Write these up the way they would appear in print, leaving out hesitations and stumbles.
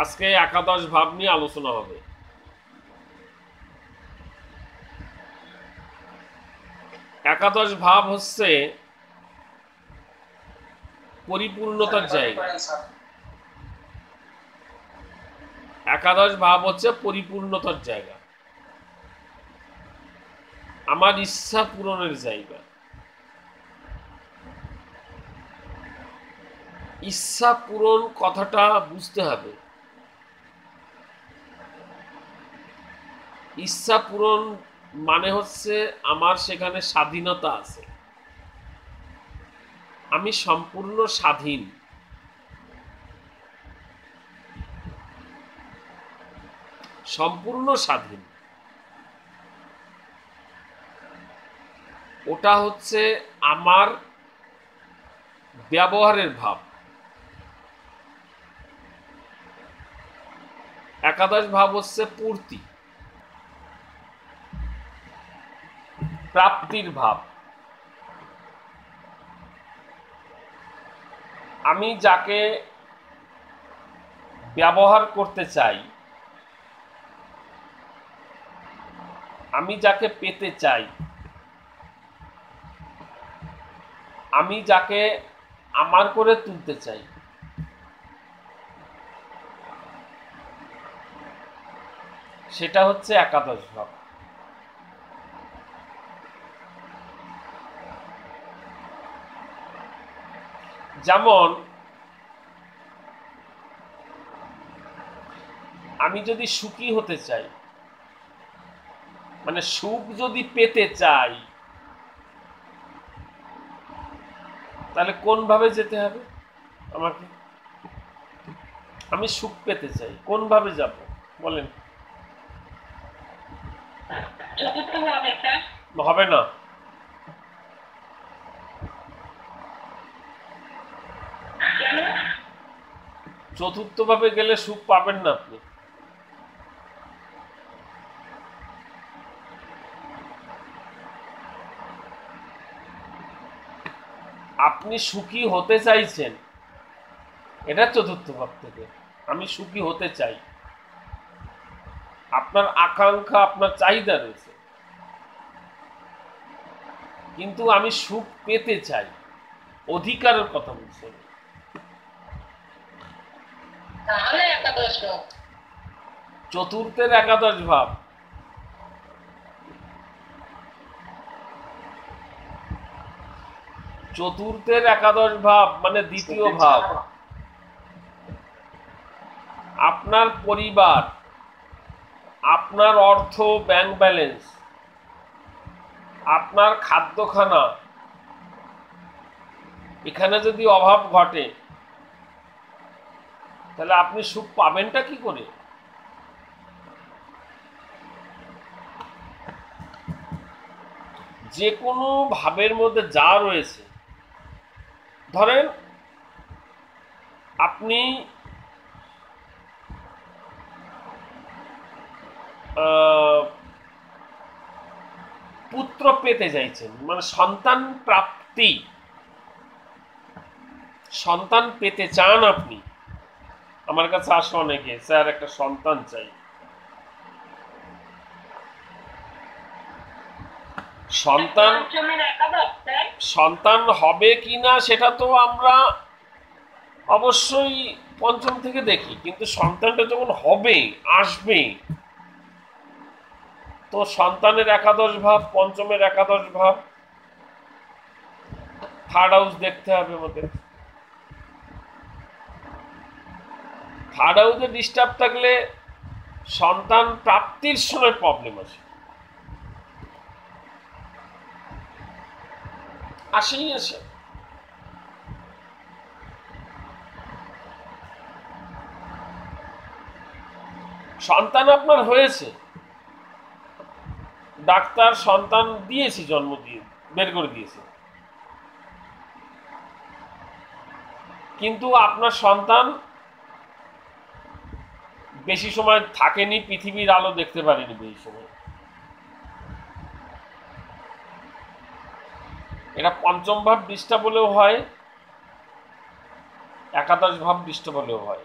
আজকে একাদশ ভাব নিয়ে আলোচনা হবে। একাদশ ভাব হচ্ছে পরিপূর্ণতার জায়গা। একাদশ ভাব হচ্ছে পরিপূর্ণতার জায়গা, আমার ইচ্ছা পূরণের জায়গা। ইচ্ছা পূরণ কথাটা বুঝতে হবে। ইচ্ছা পূরণ মানে হচ্ছে আমার সেখানে স্বাধীনতা আছে, আমি সম্পূর্ণ স্বাধীন। সম্পূর্ণ স্বাধীন, ওটা হচ্ছে আমার ব্যবহারের ভাব। একাদশ ভাব হচ্ছে পূর্তি, প্রাপ্তির ভাব। আমি যাকে ব্যবহার করতে চাই, আমি যাকে পেতে চাই, আমি যাকে আমার করে তুলতে চাই, সেটা হচ্ছে একাদশ ভাব। যেমন আমি যদি সুখী হতে চাই, মানে সুখ যদি পেতে চাই, তাহলে কোন ভাবে যেতে হবে আমাকে? আমি সুখ পেতে চাই, কোন ভাবে যাব বলেন? হবে না। চতুর্থ ভাবে গেলে সুখ পাবেন না আপনি। আপনি সুখী হতে চাইছেন, এটা চতুর্থ ভাব থেকে। আমি সুখী হতে চাই, আপনার আকাঙ্ক্ষা, আপনার চাহিদা রয়েছে, কিন্তু আমি সুখ পেতে চাই, অধিকারের কথা বলছেন। চতুর্থের একাদশ ভাব। চতুর্থের একাদশ ভাব মানে দ্বিতীয় ভাব। আপনার পরিবার, আপনার অর্থ ব্যাংক ব্যালেন্স, আপনার খাদ্যখানা, এখানে যদি অভাব ঘটে, তাহলে আপনি সুখ পাবেনটা কি করে? যে কোনো ভাবের মধ্যে যা রয়েছে, ধরেন আপনি পুত্র পেতে চাইছেন, মানে সন্তান প্রাপ্তি, সন্তান পেতে চান আপনি। আমার কাছে আসে অনেকে, স্যার একটা সন্তান চাই। সন্তান সন্তান হবে কিনা সেটা তো আমরা অবশ্যই পঞ্চম থেকে দেখি, কিন্তু সন্তানটা যখন হবে, আসবে, তো সন্তানের একাদশ ভাব, পঞ্চমের একাদশ ভাব, থার্ড হাউস দেখতে হবে আমাদের। থার্ড হাউসে ডিস্টার্ব থাকলে সন্তান প্রাপ্তির সময় প্রবলেম আসে, আসেই আসে। সন্তান আপনার হয়েছে, ডাক্তার সন্তান দিয়েছে, জন্ম দিয়ে বের করে দিয়েছে, কিন্তু আপনার সন্তান বেশি সময় থাকেনি, পৃথিবীর আলো দেখতে পারেনি বেশি সময়। এটা পঞ্চম ভাব ডিস্টার্ব হলেও হয়, একাদশ ভাব ডিস্টার্ব হলেও হয়।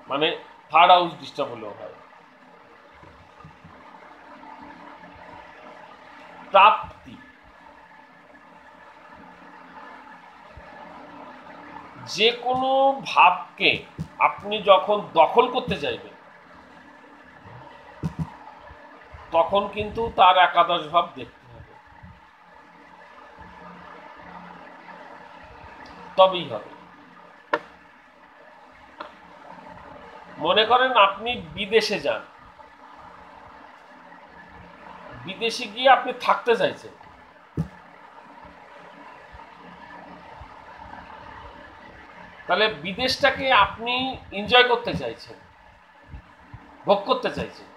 মানে থার্ড হাউস ডিস্টার্ব হলেও হয়। প্রাপ্তি, যে কোনো ভাবকে আপনি যখন দখল করতে চাইবেন তখন কিন্তু তার একাদশ ভাব দেখতে হবে, তবেই হবে। মনে করেন আপনি বিদেশে যান, বিদেশে গিয়ে আপনি থাকতে চাইছেন, তাহলে বিদেশটাকে আপনি এনজয় করতে চাইছেন, ভোগ করতে চাইছেন,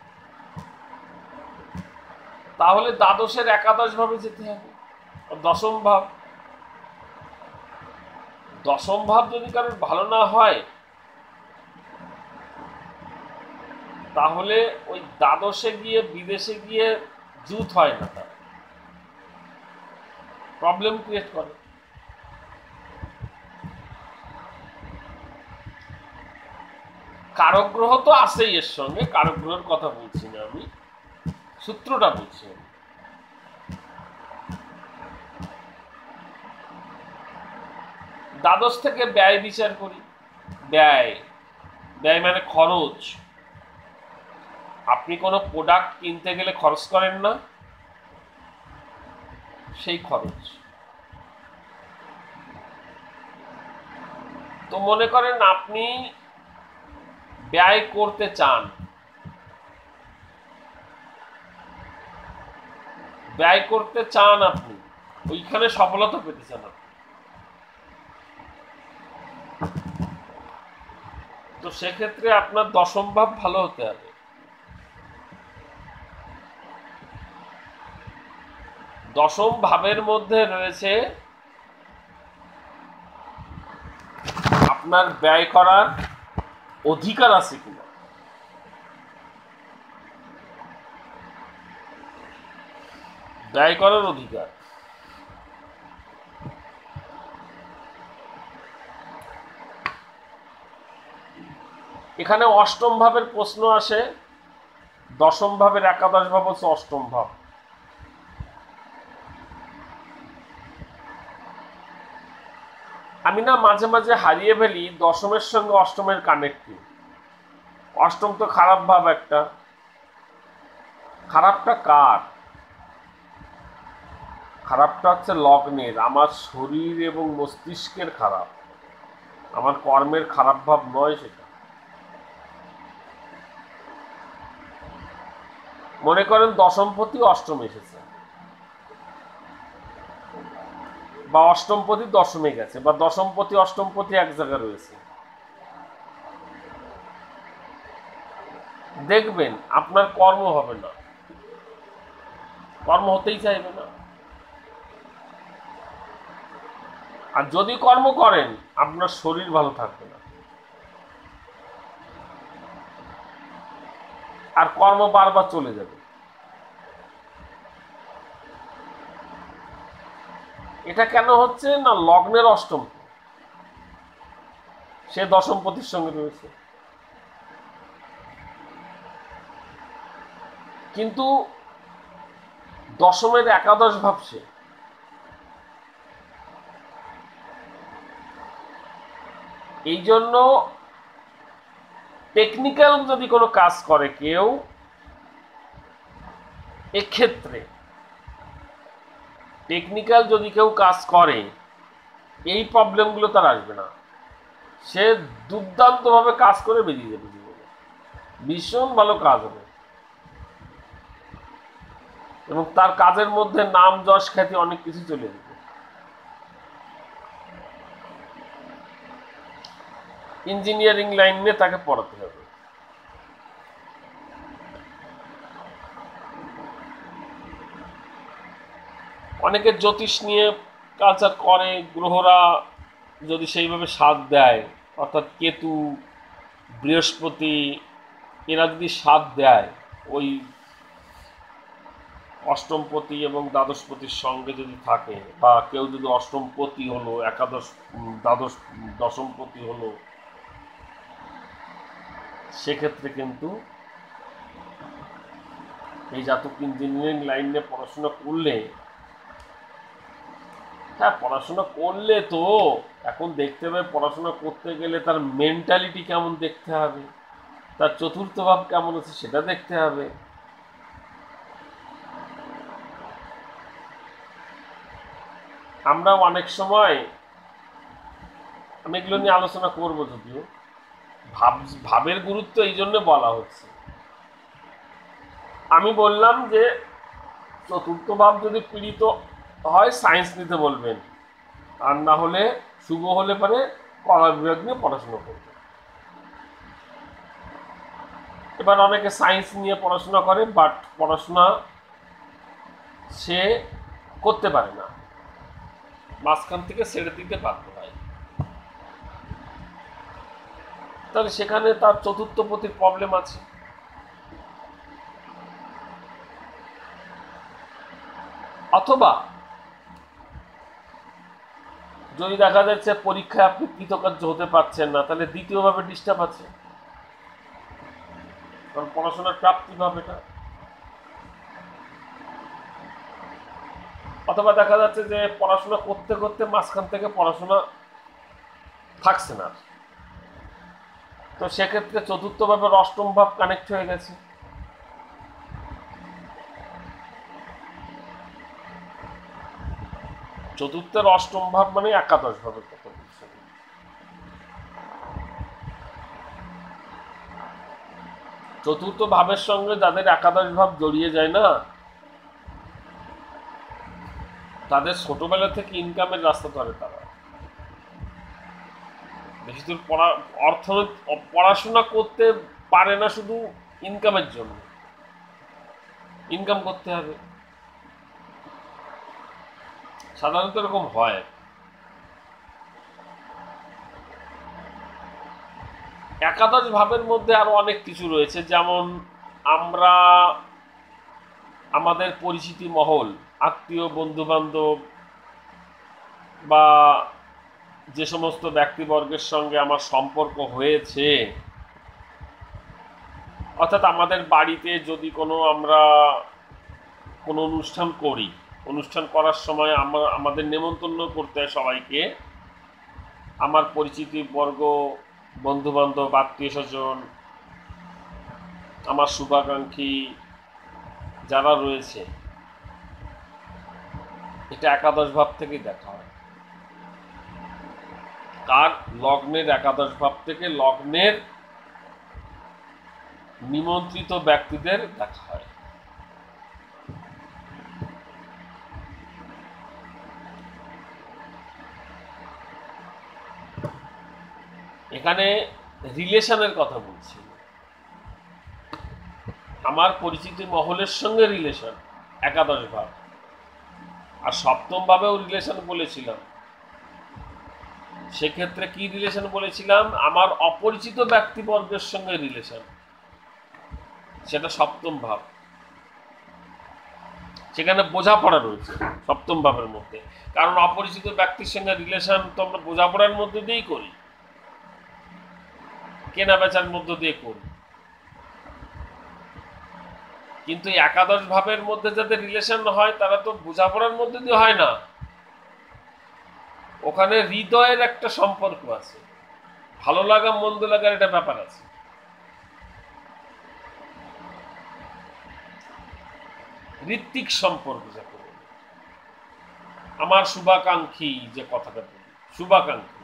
তাহলে দ্বাদশের একাদশ ভাবে যেতে হবে। দশম ভাব, দশম ভাব যদি কারোর ভালো না হয় তাহলে ওই দ্বাদশে গিয়ে বিদেশে গিয়ে জুত হয় না, তার প্রবলেম ক্রিয়েট করে। কারক গ্রহ তো আছেই এর সঙ্গে, কারক গ্রহের কথা বলছি না আমি, সূত্রটা বলছি। দ্বাদশ থেকে ব্যয় বিচার করি। ব্যয়, ব্যয় মানে খরচ। আপনি কোনো প্রোডাক্ট কিনতে গেলে খরচ করেন না, সেই খরচ। তো মনে করেন আপনি ব্যয় করতে চান, ব্যয় করতে চান, আপনি ওইখানে সফলতা পেতে চান আপনি, তো সেক্ষেত্রে আপনার দশম ভাব ভালো হতে হবে। দশম ভাবের মধ্যে রয়েছে আপনার ব্যয় করার অধিকার আছে কিনা, ব্যয় করার অধিকার। এখানে অষ্টম ভাবের প্রশ্ন আসে, দশম ভাবের একাদশ ভাব হচ্ছে অষ্টম ভাব। আমি না মাঝে মাঝে হারিয়ে ফেলি দশমের সঙ্গে অষ্টমের কানেক্টিং। অষ্টম তো খারাপ ভাব একটা, খারাপটা কার? খারাপটা হচ্ছে লগ্নের, আমার শরীর এবং মস্তিষ্কের খারাপ, আমার কর্মের খারাপ ভাব নয় সেটা। মনে করেন দশমপতি অষ্টম এসেছে, বা অষ্টমপতি দশমে গেছে, বা দশমপতি অষ্টমপতি এক জায়গায় রয়েছে, দেখবেন আপনার কর্ম হবে না, কর্ম হতেই চাইবে না। আর যদি কর্ম করেন আপনার শরীর ভালো থাকবে না, আর কর্ম বারবার চলে যাবে। এটা কেন হচ্ছে না? লগ্নের অষ্টম, সে দশমপতির সঙ্গে রয়েছে, কিন্তু দশমের একাদশ ভাব সে। এই জন্য টেকনিক্যাল যদি কোনো কাজ করে কেউ, এক্ষেত্রে টেকনিক্যাল যদি কেউ কাজ করে এই প্রবলেমগুলো তার আসবে না, সে দুর্দান্তভাবে কাজ করে বেরিয়ে যাবে জীবনে, ভীষণ ভালো কাজ হবে, এবং তার কাজের মধ্যে নাম যশ খ্যাতি অনেক কিছু চলে যাবে। ইঞ্জিনিয়ারিং লাইন নিয়ে তাকে পড়াতে হবে। অনেকে জ্যোতিষ নিয়ে কালচার করে, গ্রহরা যদি সেইভাবে সাথ দেয়, অর্থাৎ কেতু, বৃহস্পতি, এরা যদি সাথ দেয় ওই অষ্টমপতি এবং দ্বাদশপতির সঙ্গে যদি থাকে, বা কেউ যদি অষ্টমপতি হলো, একাদশ দ্বাদশ দশমপতি হলো, সেক্ষেত্রে কিন্তু এই জাতক ইঞ্জিনিয়ারিং লাইনে পড়াশোনা করলে, হ্যাঁ পড়াশোনা করলে তো এখন দেখতে হবে পড়াশোনা করতে গেলে তার মেন্টালিটি কেমন দেখতে হবে, তার চতুর্থ ভাব কেমন আছে সেটা দেখতে হবে। আমরা অনেক সময়, আমি এগুলো নিয়ে আলোচনা করবো যদিও, ভাবের গুরুত্ব এই জন্য বলা হচ্ছে। আমি বললাম যে চতুর্থ ভাব যদি পীড়িত হয় সায়েন্স নিতে বলবেন, আর না হলে শুভ হলে পরে কলা বিভাগ নিয়ে পড়াশোনা করবে। এবার অনেকে সায়েন্স নিয়ে পড়াশোনা করে, বাট পড়াশোনা সে করতে পারে না, মাঝখান থেকে ছেড়ে দিতে বাধ্য হয়। তাহলে সেখানে তার চতুর্থ পতির প্রবলেম আছে। অথবা যদি দেখা যাচ্ছে পরীক্ষায় আপনি কৃতকার্য হতে পারছেন না, তাহলে দ্বিতীয়ভাবে ডিস্টার্ব আছে, কারণ পড়াশোনার প্রাপ্তি ভাব এটা। অথবা দেখা যাচ্ছে যে পড়াশোনা করতে করতে মাঝখান থেকে পড়াশোনা থাকছে না, তো সেক্ষেত্রে চতুর্থ ভাবে অষ্টম ভাব কানেক্ট হয়ে গেছে। চতুর্থের অষ্টম ভাব মানে একাদশ ভাবের কথা বলছেন। চতুর্থ ভাবের সঙ্গে যাদের একাদশ ভাব জড়িয়ে যায় না, তাদের ছোটবেলা থেকে ইনকামের রাস্তা ধরে, তারা বেশি দূর পড়াশোনা করতে পারে না শুধু ইনকামের জন্য। ইনকাম করতে হবে, সাধারণত এরকম হয়। একাদশ ভাবের মধ্যে আরো অনেক কিছু রয়েছে, যেমন আমরা আমাদের পরিচিতি মহল, আত্মীয় বন্ধু বান্ধব বা যে সমস্ত ব্যক্তিবর্গের সঙ্গে আমার সম্পর্ক হয়েছে, অর্থাৎ আমাদের বাড়িতে যদি আমরা কোনো অনুষ্ঠান করি, অনুষ্ঠান করার সময় আমাদের নেমন্তন্ন করতে হয় সবাইকে, আমার পরিচিতি বর্গ, বন্ধু বান্ধব, আত্মীয় স্বজন, আমার শুভাকাঙ্ক্ষী যারা রয়েছে, এটা একাদশ ভাব থেকেই দেখা হয়। কার লগ্নের একাদশ ভাব থেকে লগ্নের নিমন্ত্রিত ব্যক্তিদের দেখা হয়। এখানে রিলেশনের কথা বলছি, আমার পরিচিতি মহলের সঙ্গে রিলেশন একাদশ ভাব, আর সপ্তম ভাবেও রিলেশন বলেছিলাম। সেক্ষেত্রে কি রিলেশন বলেছিলাম? আমার অপরিচিত ব্যক্তিবর্গের সঙ্গে রিলেশন, সেটা সপ্তম ভাব। সেখানে বোঝাপড়া রয়েছে সপ্তম ভাবের মধ্যে, কারণ অপরিচিত ব্যক্তির সঙ্গে রিলেশন তো আমরা বোঝাপড়ার মধ্যে দিয়েই করি, কেনা বেচার মধ্য দিয়ে করি। কিন্তু একাদশ ভাবের মধ্যে যাদের রিলেশন হয় তারা তো বোঝাপড়ার মধ্যে দিয়ে হয় না, ওখানে হৃদয়ের একটা সম্পর্ক আছে, ভালো লাগা মন্দ লাগার একটা ব্যাপার আছে। ঋত্বিক সম্পর্ক যাকে বলি, আমার শুভাকাঙ্ক্ষী যে কথাটা বলি, শুভাকাঙ্ক্ষী,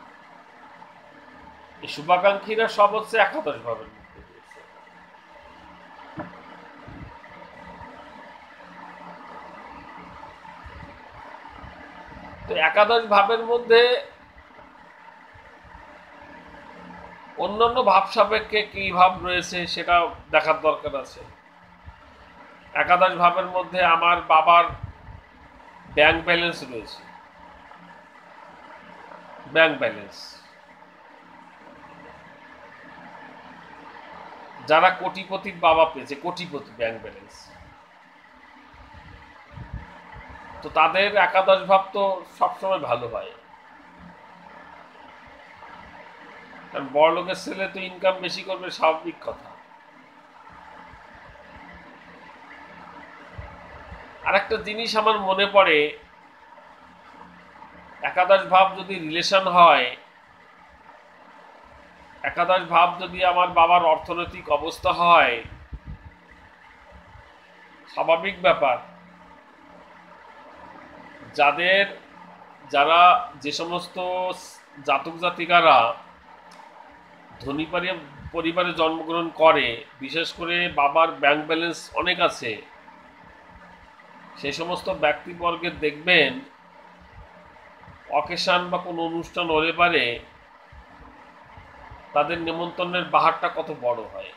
এই শুভাকাঙ্ক্ষীরা সব হচ্ছে একাদশ ভাবের মধ্যে রয়েছে। তো একাদশ ভাবের মধ্যে অন্যান্য ভাব সাপেক্ষে কি ভাব রয়েছে সেটা দেখার দরকার আছে। একাদশ ভাবের মধ্যে আমার বাবার ব্যাংক ব্যালেন্স রয়েছে, ব্যাংক ব্যালেন্স, যারা কোটিপতির বাবা পেয়েছে, কোটিপতি ব্যাংক ব্যালেন্স, তো তাদের একাদশ ভাব তো সবসময় ভালো হয়। কারণ বড় লোকের ছেলে তো ইনকাম বেশি করবে, স্বাভাবিক কথা। আর একটা জিনিস আমার মনে পড়ে, একাদশ ভাব যদি রিলেশন হয়, একাদশ ভাব যদি আমার বাবার অর্থনৈতিক অবস্থা হয়, স্বাভাবিক ব্যাপার, যারা যে সমস্ত জাতক জাতিকারা ধনী পরিবারে জন্মগ্রহণ করে, বিশেষ করে বাবার ব্যাংক ব্যালেন্স অনেক আছে, সেই সমস্ত ব্যক্তিবর্গের দেখবেন অকেশন বা কোনো অনুষ্ঠান হলে পারে তাদের নেমন্তন্নের বাহারটা কত বড় হয়।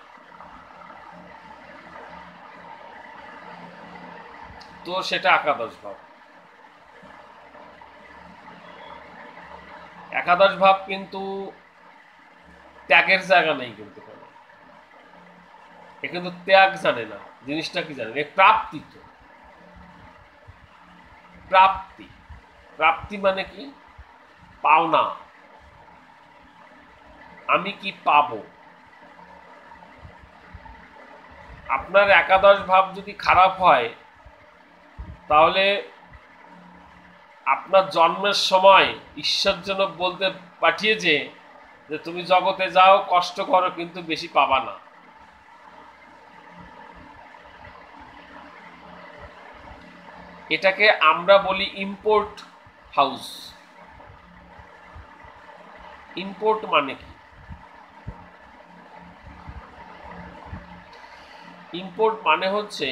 তো সেটা একাদশ ভাব। একাদশ ভাব কিন্তু ত্যাগের জায়গা নেই, কিন্তু এ কিন্তু ত্যাগ জানে না। জিনিসটা কি জানে? প্রাপ্তি। তো প্রাপ্তি, প্রাপ্তি মানে কি? পাওনা। আমি কি পাবো? আপনার একাদশ ভাব যদি খারাপ হয়, তাহলে আপনার জন্মের সময় ঈশ্বর যেন বলতে পাঠিয়েছে যে তুমি জগতে যাও, কষ্ট করো, কিন্তু বেশি পাবা না। এটাকে আমরা বলি ইম্পোর্ট হাউস। ইম্পোর্ট মানে কি? ইম্পোর্ট মানে হচ্ছে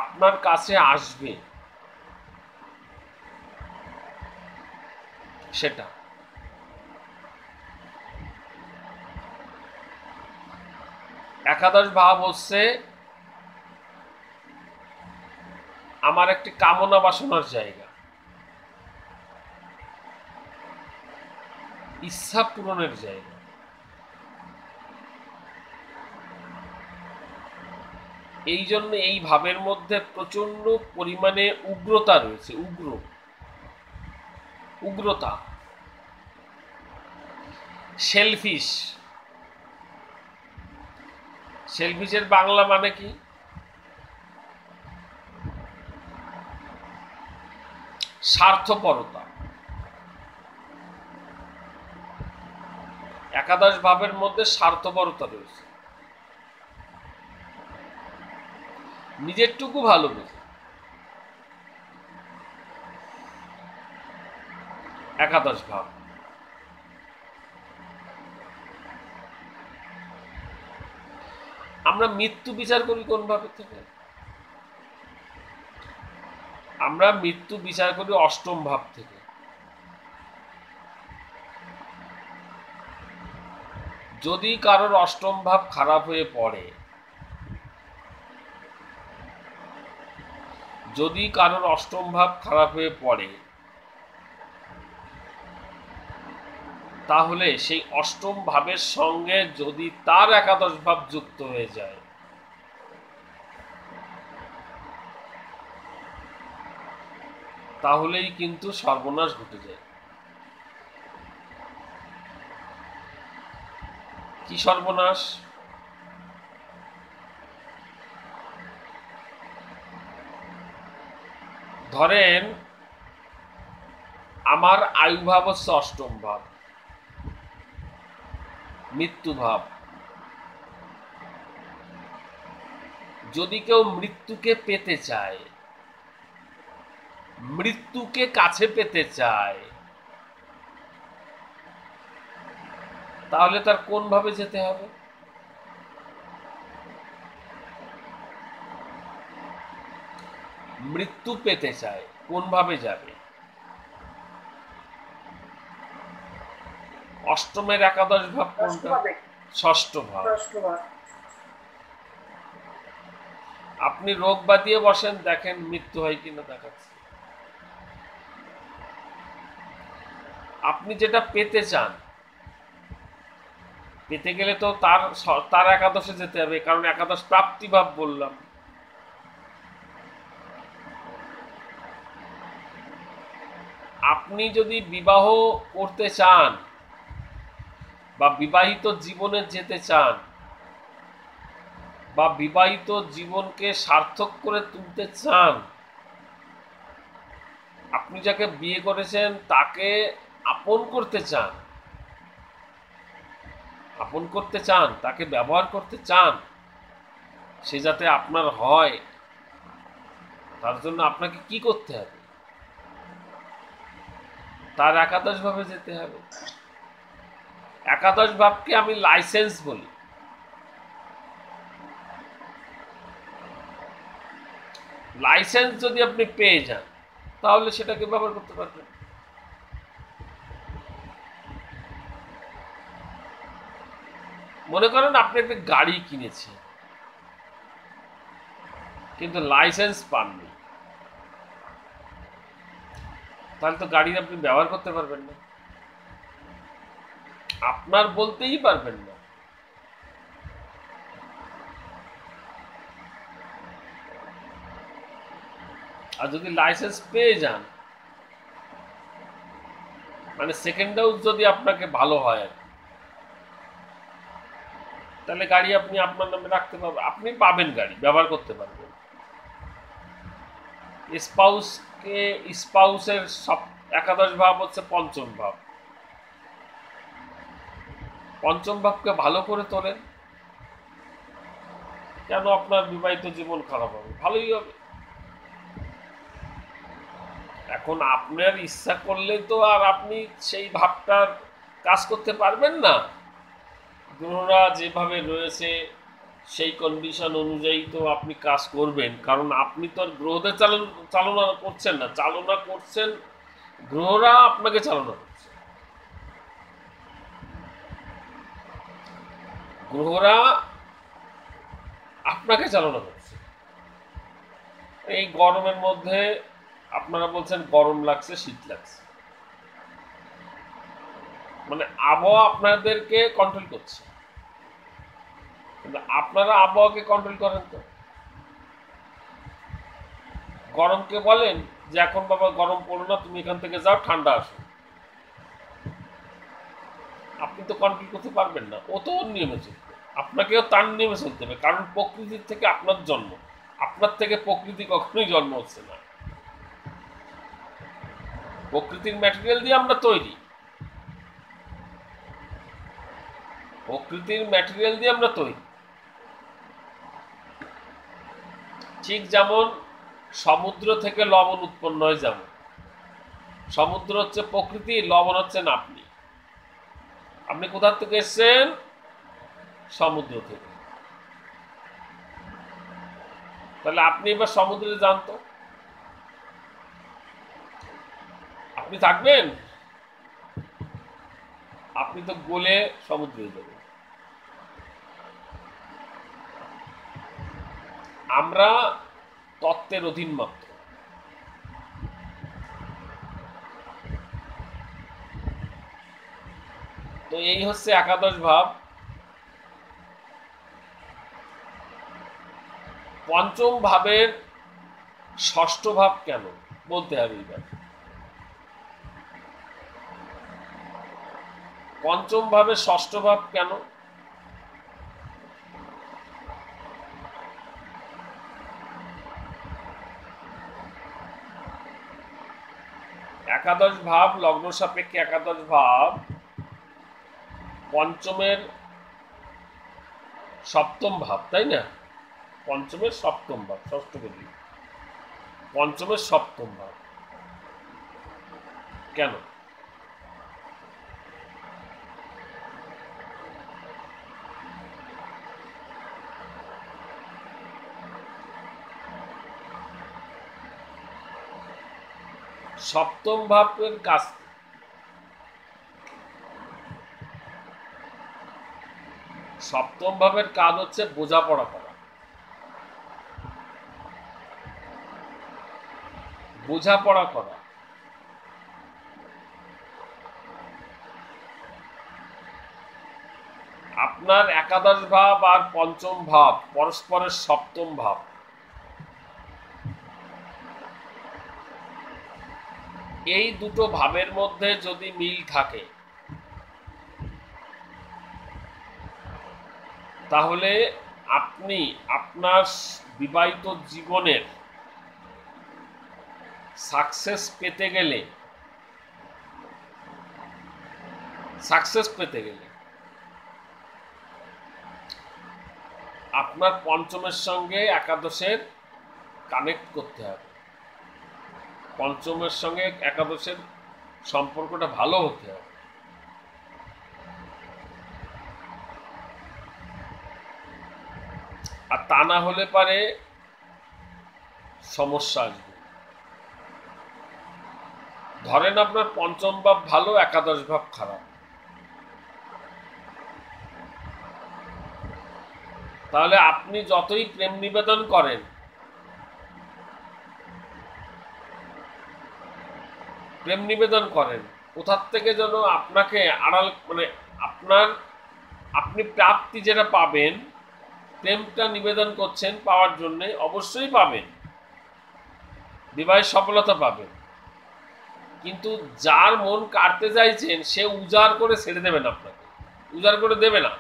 আপনার কাছে আসবে সেটা। একাদশ ভাব হচ্ছে আমার একটি কামনা বাসনার জায়গা, ইচ্ছা পূরণের জায়গা। এই জন্য এই ভাবের মধ্যে প্রচন্ড পরিমাণে উগ্রতা রয়েছে। উগ্রতা, সেলফিশ। সেলফিশের বাংলা মানে কি? স্বার্থপরতা। একাদশ ভাবের মধ্যে স্বার্থপরতা রয়েছে, নিজেরটুকু ভালোবেসে। একাদশ ভাব। আমরা মৃত্যু বিচার করি কোন ভাবের থেকে? আমরা মৃত্যু বিচার করি অষ্টম ভাব থেকে। যদি কারোর অষ্টম ভাব খারাপ হয়ে পড়ে, যদি কারোর অষ্টম ভাব খারাপ হয়ে পড়ে, তাহলে সেই অষ্টম ভাবের সঙ্গে যদি তার একাদশ ভাব যুক্ত হয়ে যায়, তাহলেই কিন্তু সর্বনাশ ঘটে যায়। কি সর্বনাশ? ধরেন আমার আয়ু ভাব হচ্ছে অষ্টম ভাব, মৃত্যু ভাব। যদি কেউ মৃত্যুকে পেতে চায়, মৃত্যুকে কাছে পেতে চায়, তাহলে তার কোন ভাবে যেতে হবে? মৃত্যু পেতে চায়, কোন ভাবে যাবে? অষ্টমের একাদশ ভাব কোনটা? ষষ্ঠ ভাব। আপনি রোগ বাঁধিয়ে বসেন, দেখেন মৃত্যু হয় কিনা দেখাচ্ছে। আপনি যেটা পেতে চান, পেতে গেলে তো তার একাদশে যেতে হবে, কারণ একাদশ প্রাপ্তি ভাব বললাম। আপনি যদি বিবাহ করতে চান, বা বিবাহিত জীবনে যেতে চান বা বিবাহিত জীবনকে সার্থক করে তুলতে চান, আপনি যাকে বিয়ে করেছেন তাকে আপন করতে চান, তাকে ব্যবহার করতে চান, সে যাতে আপনার হয়, তার জন্য আপনাকে কি করতে হবে? তার একাদশ ভাবে যেতে হবে। একাদশ ভাবকে আমি লাইসেন্স বলি। লাইসেন্স যদি আপনি পেয়ে যান তাহলে সেটাকে ব্যবহার করতে পারবেন। মনে করেন আপনি একটা গাড়ি কিনেছেন কিন্তু লাইসেন্স পাননি, তাহলে তো গাড়ি আপনি ব্যবহার করতে পারবেন না, আপনার বলতেই পারবেন না। আর যদি লাইসেন্স পেয়ে যান, মানে সেকেন্ড হাউস যদি আপনাকে ভালো হয়, তাহলে গাড়ি আপনি আপনার নামে রাখতে পারবেন, আপনি পাবেন, গাড়ি ব্যবহার করতে পারবেন। স্পাউসের সব একাদশ ভাব হচ্ছে পঞ্চম ভাব। পঞ্চম ভাবকে ভালো করে তোলেন, কেন আপনার বিবাহিত জীবন খারাপ হবে? ভালোই হবে। এখন আপনার ইচ্ছা করলে তো আর আপনি সেই ভাবটার কাজ করতে পারবেন না। গ্রহরা যেভাবে রয়েছে সেই কন্ডিশন অনুযায়ী তো আপনি কাজ করবেন, কারণ আপনি তো আর গ্রহদের চালনা করছেন না, চালনা করছেন গ্রহরা, আপনাকে চালনা করছে। গ্রহরা আপনাকে চালনা করছে। এই গরমের মধ্যে আপনারা বলছেন গরম লাগছে, শীত লাগছে, মানে আবহাওয়া আপনাদেরকে কন্ট্রোল করছে, কিন্তু আপনারা আবহাওয়াকে কন্ট্রোল করেন তো। গরমকে বলেন যে এখন বাবা গরম পড়ো না, তুমি এখান থেকে যাও, ঠান্ডা আসো। আপনি তো কন্ট্রোল করতে পারবেন না, ও তো ওর নিয়মে চলবে, আপনাকেও তার নিয়মে চলতে হবে, কারণ প্রকৃতির থেকে আপনার জন্ম, আপনার থেকে প্রকৃতি কখনোই জন্ম হচ্ছে না। প্রকৃতির ম্যাটেরিয়াল দিয়ে আমরা তৈরি, প্রকৃতির ম্যাটেরিয়াল দিয়ে আমরা তৈরি। ঠিক যেমন সমুদ্র থেকে লবণ উৎপন্ন হয়, যেমন সমুদ্র হচ্ছে প্রকৃতি, লবণ হচ্ছেন আপনি। আপনি কোথা থেকে এসেছেন? সমুদ্র থেকে। তাহলে আপনি এবার সমুদ্রে যান তো, আপনি থাকবেন? আপনি তো গলে সমুদ্রে যাবেন। আমরা তত্ত্বের অধীন মাত্র। তো এই হচ্ছে একাদশ ভাব। পঞ্চম ভাবের ষষ্ঠ ভাব কেন বলতে হবে এবার। পঞ্চম ভাবের ষষ্ঠ ভাব কেন? একাদশ ভাব, লগ্ন সাপেক্ষে একাদশ ভাব পঞ্চমের সপ্তম ভাব, তাই না? পঞ্চমের সপ্তম ভাব, ষষ্ঠ বলি, পঞ্চমের সপ্তম ভাব কেন? সপ্তম ভাবের কাজ, সপ্তম ভাবের কাজ হচ্ছে বোঝাপড়া করা, বোঝাপড়া করা। আপনার একাদশ ভাব আর পঞ্চম ভাব পরস্পরের সপ্তম ভাব। এই দুটো ভাবের মধ্যে যদি মিল থাকে, তাহলে আপনি আপনার বিবাহিত জীবনের সাকসেস পেতে গেলে আপনার পঞ্চমের সঙ্গে একাদশের কানেক্ট করতে হবে। পঞ্চমের সঙ্গে একাদশের সম্পর্কটা ভালো হতে হবে। আর তা না হলে পারে সমস্যা আসবে। ধরেন আপনার পঞ্চম ভাব ভালো, একাদশ ভাব খারাপ, তাহলে আপনি যতই প্রেম নিবেদন করেন, কোথার থেকে যেন আপনাকে আড়াল, মানে আপনি প্রাপ্তি যেটা পাবেন, প্রেমটা নিবেদন করছেন পাওয়ার জন্য, অবশ্যই পাবেন, বিবাহের সফলতা পাবেন, কিন্তু যার মন কাটতে চাইছেন সে উজাড় করে ছেড়ে দেবেন, আপনাকে উজাড় করে দেবে না।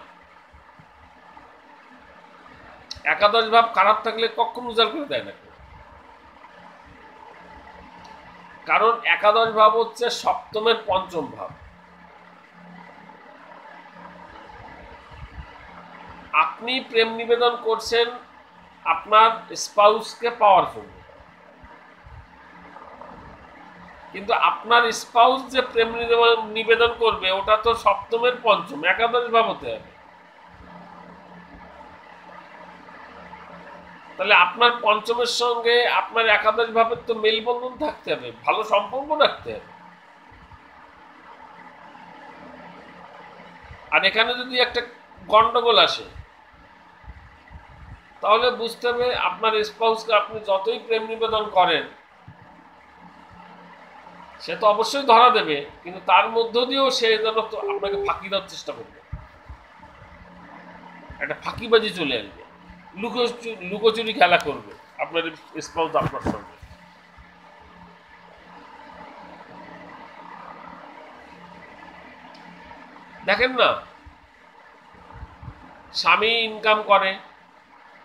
একাদশ ভাব খারাপ থাকলে কখনো উজাড় করে দেয় না, কারণ একাদশ ভাব হচ্ছে সপ্তমের পঞ্চম ভাব। আপনি প্রেম নিবেদন করছেন আপনার স্পাউসকে পাওয়ার জন্য, কিন্তু আপনার স্পাউস যে প্রেম নিবেদন করবে ওটা তো সপ্তমের পঞ্চম, একাদশ ভাব হতে হবে। তাহলে আপনার পঞ্চমের সঙ্গে আপনার একাদশ ভাবের তো মেলবন্ধন থাকতে হবে, ভালো সম্পর্ক রাখতে হবে। আর এখানে যদি একটা গন্ডগোল আসে, তাহলে বুঝতে হবে আপনার স্পাউসকে আপনি যতই প্রেম নিবেদন করেন সে তো অবশ্যই ধরা দেবে, কিন্তু তার মধ্য দিয়েও সে যেন তো আপনাকে ফাঁকি দেওয়ার চেষ্টা করবে, একটা ফাঁকিবাজি চলে আসবে, লুকোচুরি খেলা করবে আপনার স্পাউস আপনার সঙ্গে। দেখেন না, স্বামী ইনকাম করে,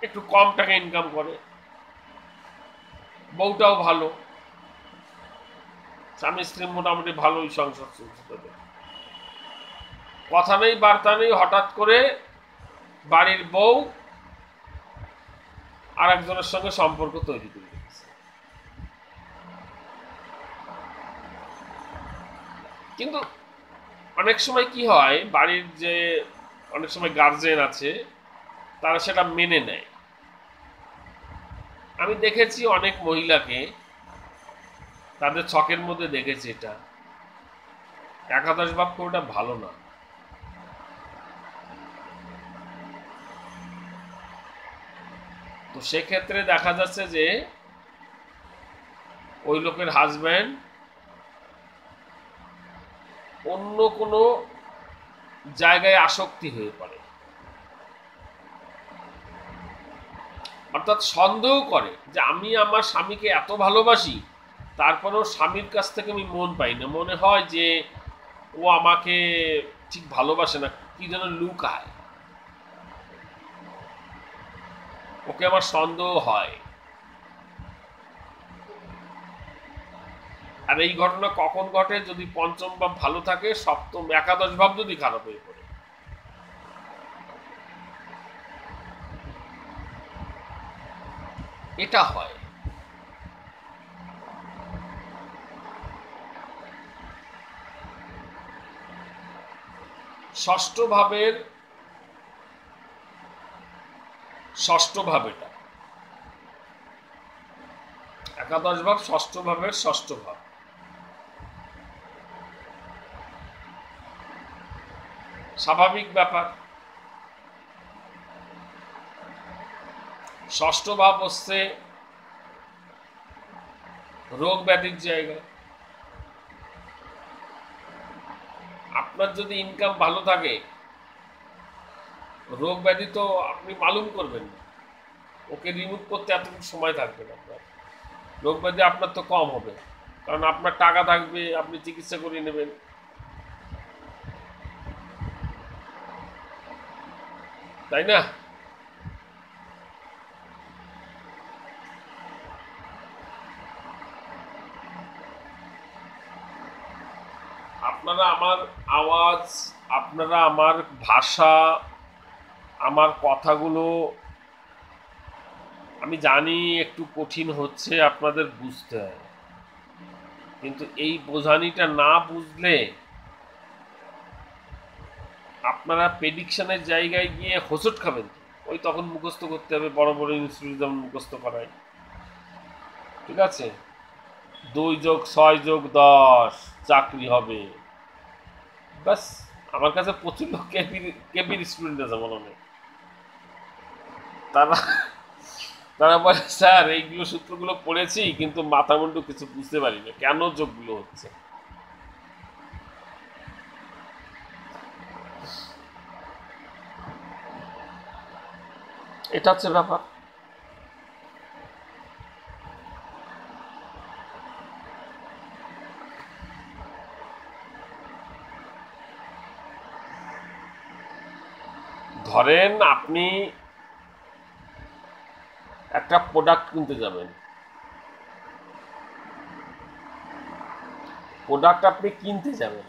একটু কম টাকা ইনকাম করে, বউটাও ভালো, স্বামী স্ত্রী মোটামুটি ভালোই সংসার চলছে তাদের, কথা নেই বার্তা নেই, হঠাৎ করে বাড়ির বউ আর একজনের সঙ্গে সম্পর্ক তৈরি করে দিচ্ছে। কিন্তু অনেক সময় কি হয়, বাড়ির যে অনেক সময় গার্জেন আছে তারা সেটা মেনে নেয়। আমি দেখেছি অনেক মহিলাকে, তাদের ছকের মধ্যে দেখেছি এটা একাদশ ভাব করে, ওটা ভালো না। তো সেক্ষেত্রে দেখা যাচ্ছে যে ওই লোকের হাজব্যান্ড অন্য কোনো জায়গায় আসক্তি হয়ে পড়ে, অর্থাৎ সন্দেহ করে যে আমি আমার স্বামীকে এত ভালোবাসি, তারপরেও স্বামীর কাছ থেকে আমি মন পাই না, মনে হয় যে ও আমাকে ঠিক ভালোবাসে না, কি যেন লুকায়, ওকে আমার সন্দেহ হয়। আর এই ঘটনা কখন ঘটে, যদি পঞ্চম ভাব ভালো থাকে, সপ্তম একাদশ ভাব যদি খারাপ হয়ে পড়ে। এটা হয়। ষষ্ঠ ভাবের ষষ্ঠ ভাব, এটা একাদশ ভাব ষষ্ঠ ভাবের ষষ্ঠ ভাব। স্বাভাবিক ব্যাপার, ষষ্ঠ ভাব হচ্ছে রোগ ব্যাধির জায়গা। আপনার যদি ইনকাম ভালো থাকে, রোগ ব্যাধি তো আপনি মালুম করবেন না, ওকে রিমুভ করতে এতটুকু সময় থাকবে না। আপনার রোগ ব্যাধি আপনার তো কম হবে, কারণ আপনার টাকা থাকবে, আপনি চিকিৎসা করিয়ে নেবেন। তাই না? আপনারা আমার আওয়াজ, আপনারা আমার ভাষা, আমার কথাগুলো আমি জানি একটু কঠিন হচ্ছে আপনাদের বুঝতে হয়, কিন্তু এই বোঝানিটা না বুঝলে আপনারা প্রেডিকশনের জায়গায় গিয়ে হোঁচট খাবেন। ওই তখন মুখস্থ করতে হবে, বড় বড় ইনস্টিটিউট যেমন মুখস্থ করায়, ঠিক আছে? 2+6+10 চাকরি হবে, ব্যাস। আমার কাছে প্রচুর কেবির কেবির স্টুডেন্ট আছে মনে হয়, তারা তারা বলে স্যার এইগুলো সূত্রগুলো পড়েছি কিন্তু মাথা মুন্ডু কিছু বুঝতে পারি না, কেন যোগগুলো হচ্ছে। এটা হচ্ছে ব্যাপার। ধরেন আপনি একটা প্রোডাক্ট কিনতে যাবেন, প্রোডাক্ট আপনি কিনতে যাবেন,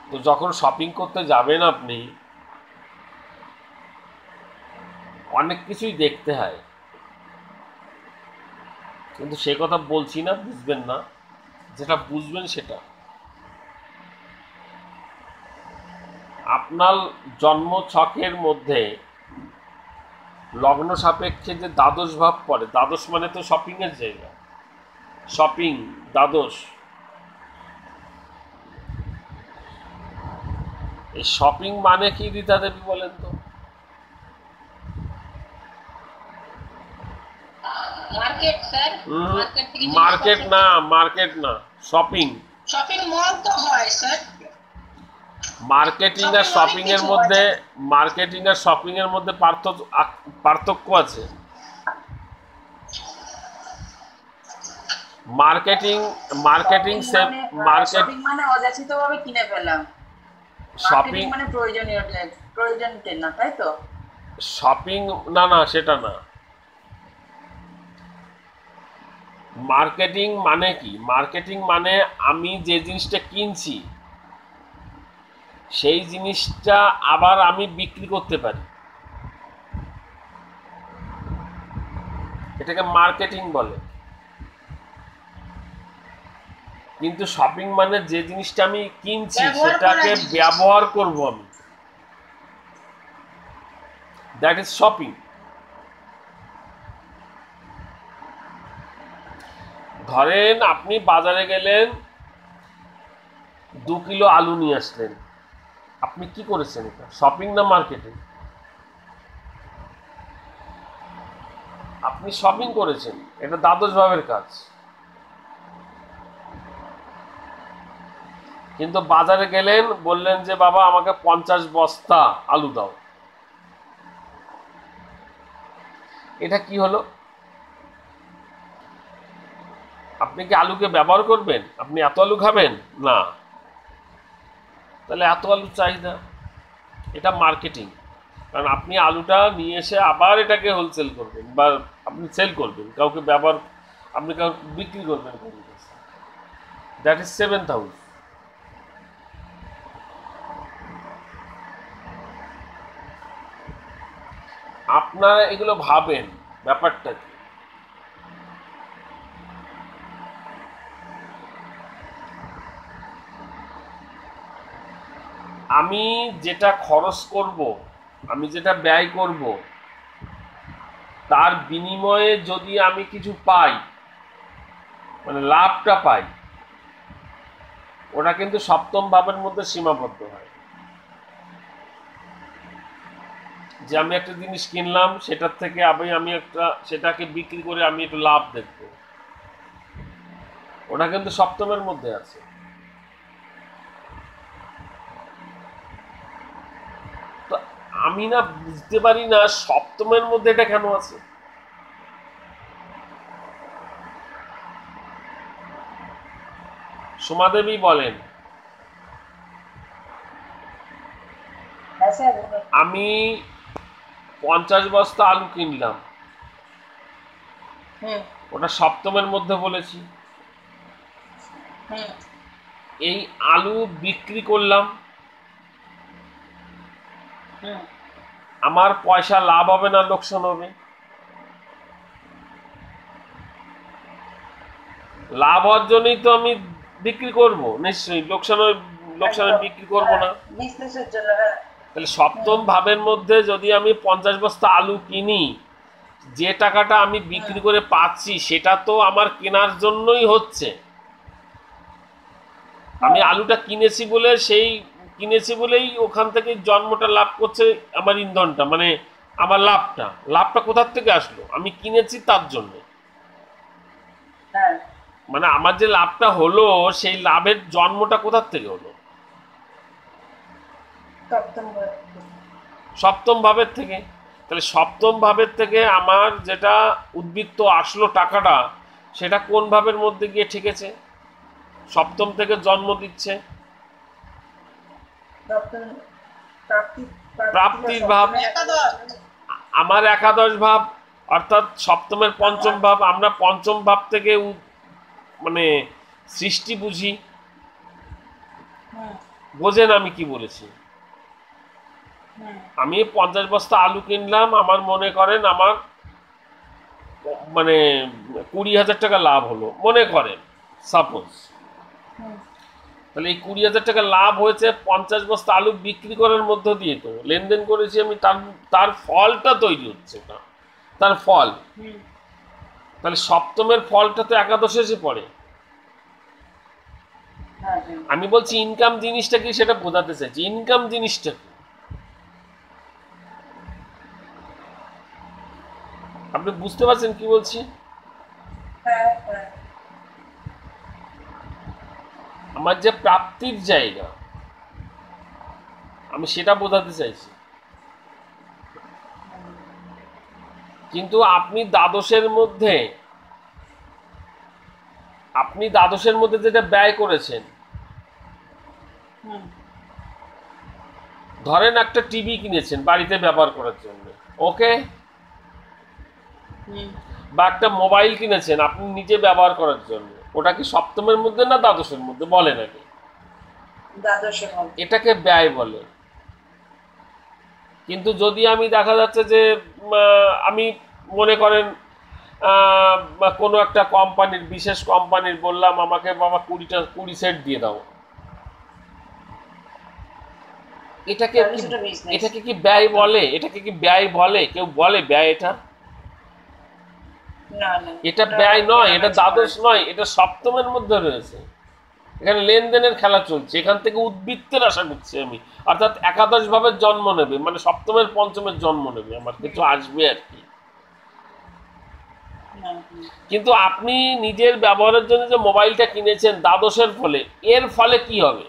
তো যখন শপিং করতে যাবেন আপনি অনেক কিছুই দেখতে হয়, কিন্তু সে কথা বলছি না, বুঝবেন না, যেটা বুঝবেন সেটা আপনার জন্ম ছকের মধ্যে লগ্ন সাপেক্ষে যে দ্বাদশ ভাব পড়ে, দ্বাদশ মানে তো শপিং এর জায়গা, শপিং দ্বাদশ, এই শপিং মানে কি রীতা দেবী বলেন তো? মার্কেট স্যার, মার্কেট থেকে মার্কেট না, মার্কেট না, শপিং। শপিং মল তো হয় স্যার। মার্কেটিং আর শপিং এর মধ্যে, মার্কেটিং আর শপিং এর মধ্যে পার্থক্য আছে। মার্কেটিং মার্কেটিং সে মার্কেট মানে অযাচিতভাবে কিনে ফেললাম, শপিং মানে প্রয়োজনীয় প্রয়োজন না, তাই তো? শপিং না, না সেটা না। মার্কেটিং মানে কি? মার্কেটিং মানে আমি যে জিনিসটা কিনছি সেই জিনিসটা আবার আমি বিক্রি করতে পারি, এটাকে মার্কেটিং বলে। কিন্তু শপিং মানে যে জিনিসটা আমি কিনছি সেটাকে ব্যবহার করব আমি, দ্যাট ইজ শপিং। ধরেন আপনি বাজারে গেলেন, 2 কিলো আলু নিয়ে আসলেন, আপনি কি করেছেন? এটা শপিং না মার্কেটিং? আপনি শপিং করেছেন, এটা দ্বাদশ ভাবের কাজ। কিন্তু বাজারে গেলেন, বললেন যে বাবা আমাকে 50 বস্তা আলু দাও, এটা কি হলো? আপনি কি আলুকে ব্যবহার করবেন? আপনি এত আলু খাবেন না, তাহলে এত আলু চাহিদা, এটা মার্কেটিং। কারণ আপনি আলুটা নিয়ে এসে আবার এটাকে হোলসেল করবেন বা আপনি সেল করবেন, কাউকে ব্যবহার, আপনি কাউকে বিক্রি করবেন, দ্যাট ইজ 7th হাউস। আপনারা এগুলো ভাবেন, ব্যাপারটা কি? আমি যেটা খরচ করব, আমি যেটা ব্যয় করব, তার বিনিময়ে যদি আমি কিছু পাই, মানে লাভটা পাই, ওটা কিন্তু সপ্তম ভাবের মধ্যে সীমাবদ্ধ হয়। যে আমি একটা জিনিস কিনলাম, সেটার থেকে আমি একটা সেটাকে বিক্রি করে আমি একটু লাভ দেখব, ওটা কিন্তু সপ্তমের মধ্যে আছে। তো আমি না বুঝতে পারি না সপ্তমের মধ্যে এটা কেন আছে। সোমাদেবী বলেন হ্যাঁ স্যার। আমি 50 বস্তা আলু কিনলাম, হুম ওটা সপ্তমের মধ্যে বলেছি। হুম এই আলু বিক্রি করলাম, হুম আমার পয়সা লাভ হবে না লোকসান হবে? লাভ হওয়ার জন্যই তো আমি বিক্রি করব, নিশ্চয়ই লোকসানে একদম। বিক্রি করব না। বিজনেসের জন্য, হ্যাঁ। তাহলে সপ্তম ভাবের মধ্যে যদি আমি 50 বস্তা আলু কিনি, যে টাকাটা আমি বিক্রি করে পাচ্ছি সেটা তো আমার কেনার জন্যই হচ্ছে। আমি আলুটা কিনেছি বলেই ওখান থেকে জন্মটা লাভ করছে আমার ইন্ধনটা, মানে আমার লাভটা কোথার থেকে আসলো? আমি কিনেছি তার জন্য। হ্যাঁ মানে আমার যে লাভটা হলো, সেই লাভের জন্মটা কোথার থেকে হলো? সপ্তম ঘর। সপ্তম ভাবের থেকে। তাহলে সপ্তম ভাবের থেকে আমার যেটা উদ্বৃত্ত আসলো টাকাটা, সেটা কোন ভাবের মধ্যে গিয়ে ঠেকেছে? সপ্তম থেকে জন্ম দিচ্ছে সপ্তম প্রাপ্তি, প্রাপ্তির ভাব। একাদশ। আমার একাদশ ভাব, অর্থাৎ সপ্তমের পঞ্চম ভাব। আমরা পঞ্চম ভাব থেকে মানে সৃষ্টি বুঝি। হুম বোঝেন আমি কি বলেছি? হুম আমি 50 বস্তা আলু কিনলাম, আমার মনে করেন আমার মানে 20,000 টাকা লাভ হলো, মনে করেন সাপোজ। হুম তাহলে এই 20,000 টাকা লাভ হয়েছে 50 বস্তা আলু বিক্রি করার মধ্য দিয়ে, তো লেনদেন করেছি আমি, তার ফলটা তৈরি হচ্ছে না, তার ফল। হুম তাহলে সপ্তমের ফলটা তো একাদশে এসে পড়ে। হ্যাঁ হ্যাঁ। আমি বলছি ইনকাম জিনিসটা কি সেটা বোঝাতে চাইছি। ইনকাম জিনিসটা কি আপনি বুঝতে পারছেন কি বলছি? হ্যাঁ হ্যাঁ। আমার যে প্রাপ্তির জায়গা, আমি সেটা বোঝাতে চাইছি। কিন্তু আপনি দ্বাদশের মধ্যে যেটা ব্যয় করেছেন, হুম ধরেন একটা টিভি কিনেছেন বাড়িতে ব্যবহার করার জন্য, ওকে, হুম বা একটা মোবাইল কিনেছেন আপনি নিজে ব্যবহার করার জন্য, ওটা কি সপ্তমের মধ্যে না দ্বাদশের মধ্যে বলে নাকি? দ্বাদশে ঘর। এটাকে ব্যয় বলে। কিন্তু যদি আমি দেখা যাচ্ছে যে আমি মনে করেন বা কোনো একটা কোম্পানির, বিশেষ কোম্পানির বললাম আমাকে বাবা 20 সেট দিয়ে দাও, এটাকে তাহলে কি সেটা বিজনেস। এটাকে কি ব্যয় বলে? এটাকে কি ব্যয় বলে? কেউ বলে ব্যয়? এটা না না, এটা ওটা ব্যয় নয়, এটা কেনাবেচা দ্বাদশ করার। নয়, এটা সপ্তমের মধ্যে রয়েছে। এখানে লেনদেনের খেলা চলছে, এখান থেকে উদ্বৃত্তের আশা করছি আমি, অর্থাৎ একাদশ ভাবের জন্ম নেবে, মানে সপ্তমের পঞ্চমের জন্ম নেবে, আমার কিছু আসবে আর কি। হুম, হুম। কিন্তু আপনি নিজের ব্যবহারের জন্য যে মোবাইলটা কিনেছেন দ্বাদশের ফলে, এর ফলে কি হবে?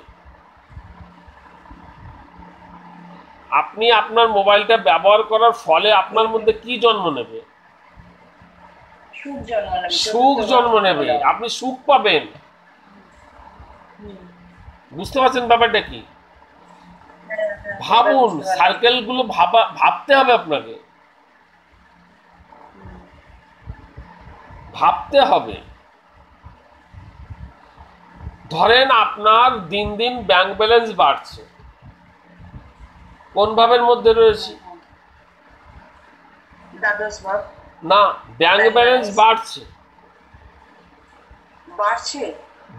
আপনি আপনার মোবাইলটা ব্যবহার করার ফলে আপনার মধ্যে কি জন্ম নেবে? সুখ জন্ম নেবে, সুখ চতুর্থ জন্ম ভাব নেবে, বলা হয়। আপনি সুখ পাবেন। হুম। বুঝতে পারছেন ব্যাপারটা কি? হ্যাঁ, হ্যাঁ, এবার ভাবুন, বুঝতে পারলাম। সার্কেলগুলো ভাবতে হবে আপনাকে, হুম, ভাবতে হবে। ধরেন আপনার দিন দিন ব্যাংক ব্যালেন্স বাড়ছে, কোন ভাবের মধ্যে রয়েছে? হুম, হুম। দ্বাদশ ভাব না, ব্যাংক ব্যাংক ব্যালেন্স ব্যালেন্স বাড়ছে, বাড়ছে।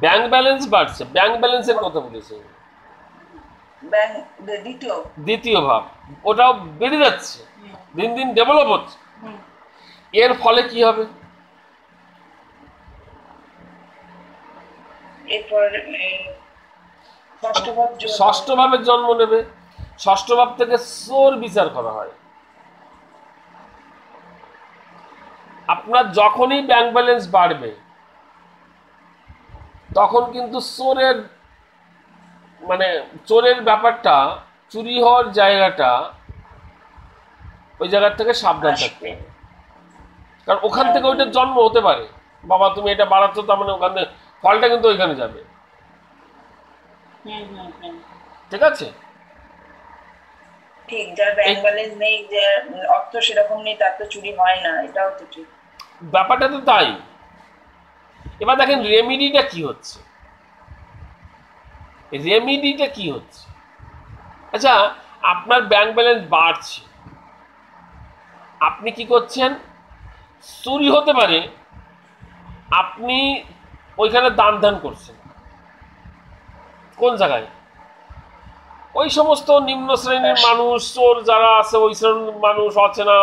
ব্যাংক ব্যালেন্স বাড়ছে, ব্যাংক ব্যালেন্সের কথা বলেছে। ব্যাংক দ্বিতীয়। দ্বিতীয় ভাব, ওটাও বেড়ে যাচ্ছে, হুম, দিন দিন ডেভেলপ হচ্ছে। হুম। এর ফলে কি হবে? এরপর এই ষষ্ঠ ভাব ষষ্ঠ ভাবের জন্ম নেবে। ষষ্ঠ ভাব থেকে সোর বিচার করা হয়। আপনার যখনই ব্যাংক ব্যালেন্স বাড়বে, তখন কিন্তু চোরের ব্যাপারটা, চুরি হওয়ার জায়গাটা, ওই জায়গার থেকে সাবধান থাকতে আসবে। হবে। কারণ ওখান থেকে ওইটার জন্ম হতে পারে। বাবা তুমি এটা বাড়াচ্ছ, তার মানে ওখান থেকে ফলটা কিন্তু ওইখানে যাবে। হুম হুম হুম। ঠিক আছে? ঠিক, যার ব্যাংক ব্যালেন্স নেই, যে অর্থ সেরকম নেই, তার তো চুরি হয় না, এটাও তো ঠিক। ব্যাপারটা তো তাই। এবার দেখেন রেমিডিটা কি হচ্ছে, রেমিডিটা কি হচ্ছে। আচ্ছা, আপনার ব্যাংক ব্যালেন্স বাড়ছে, আপনি কি করছেন, চুরি হতে পারে, আপনি ওইখানে দান ধ্যান করছেন। কোন জায়গায়? ওই সমস্ত নিম্ন শ্রেণীর মানুষ, চোর যারা আছে, ওই শ্রেণীর মানুষ, অচেনা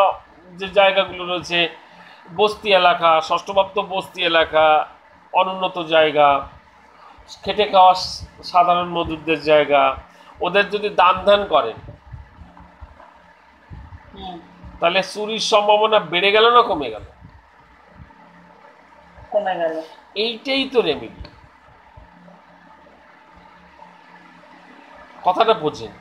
যে জায়গাগুলো রয়েছে, বস্তি এলাকা, ষষ্ঠপ্রাপ্ত বস্তি এলাকা, অনুন্নত জায়গা, খেটে খাওয়া সাধারণ মজুরদের জায়গা, ওদের যদি দান ধ্যান করেন, তাহলে চুরির সম্ভাবনা বেড়ে গেল না কমে গেল? কমে গেল। এইটাই তো রেমেডি। কথাটা বোঝেন,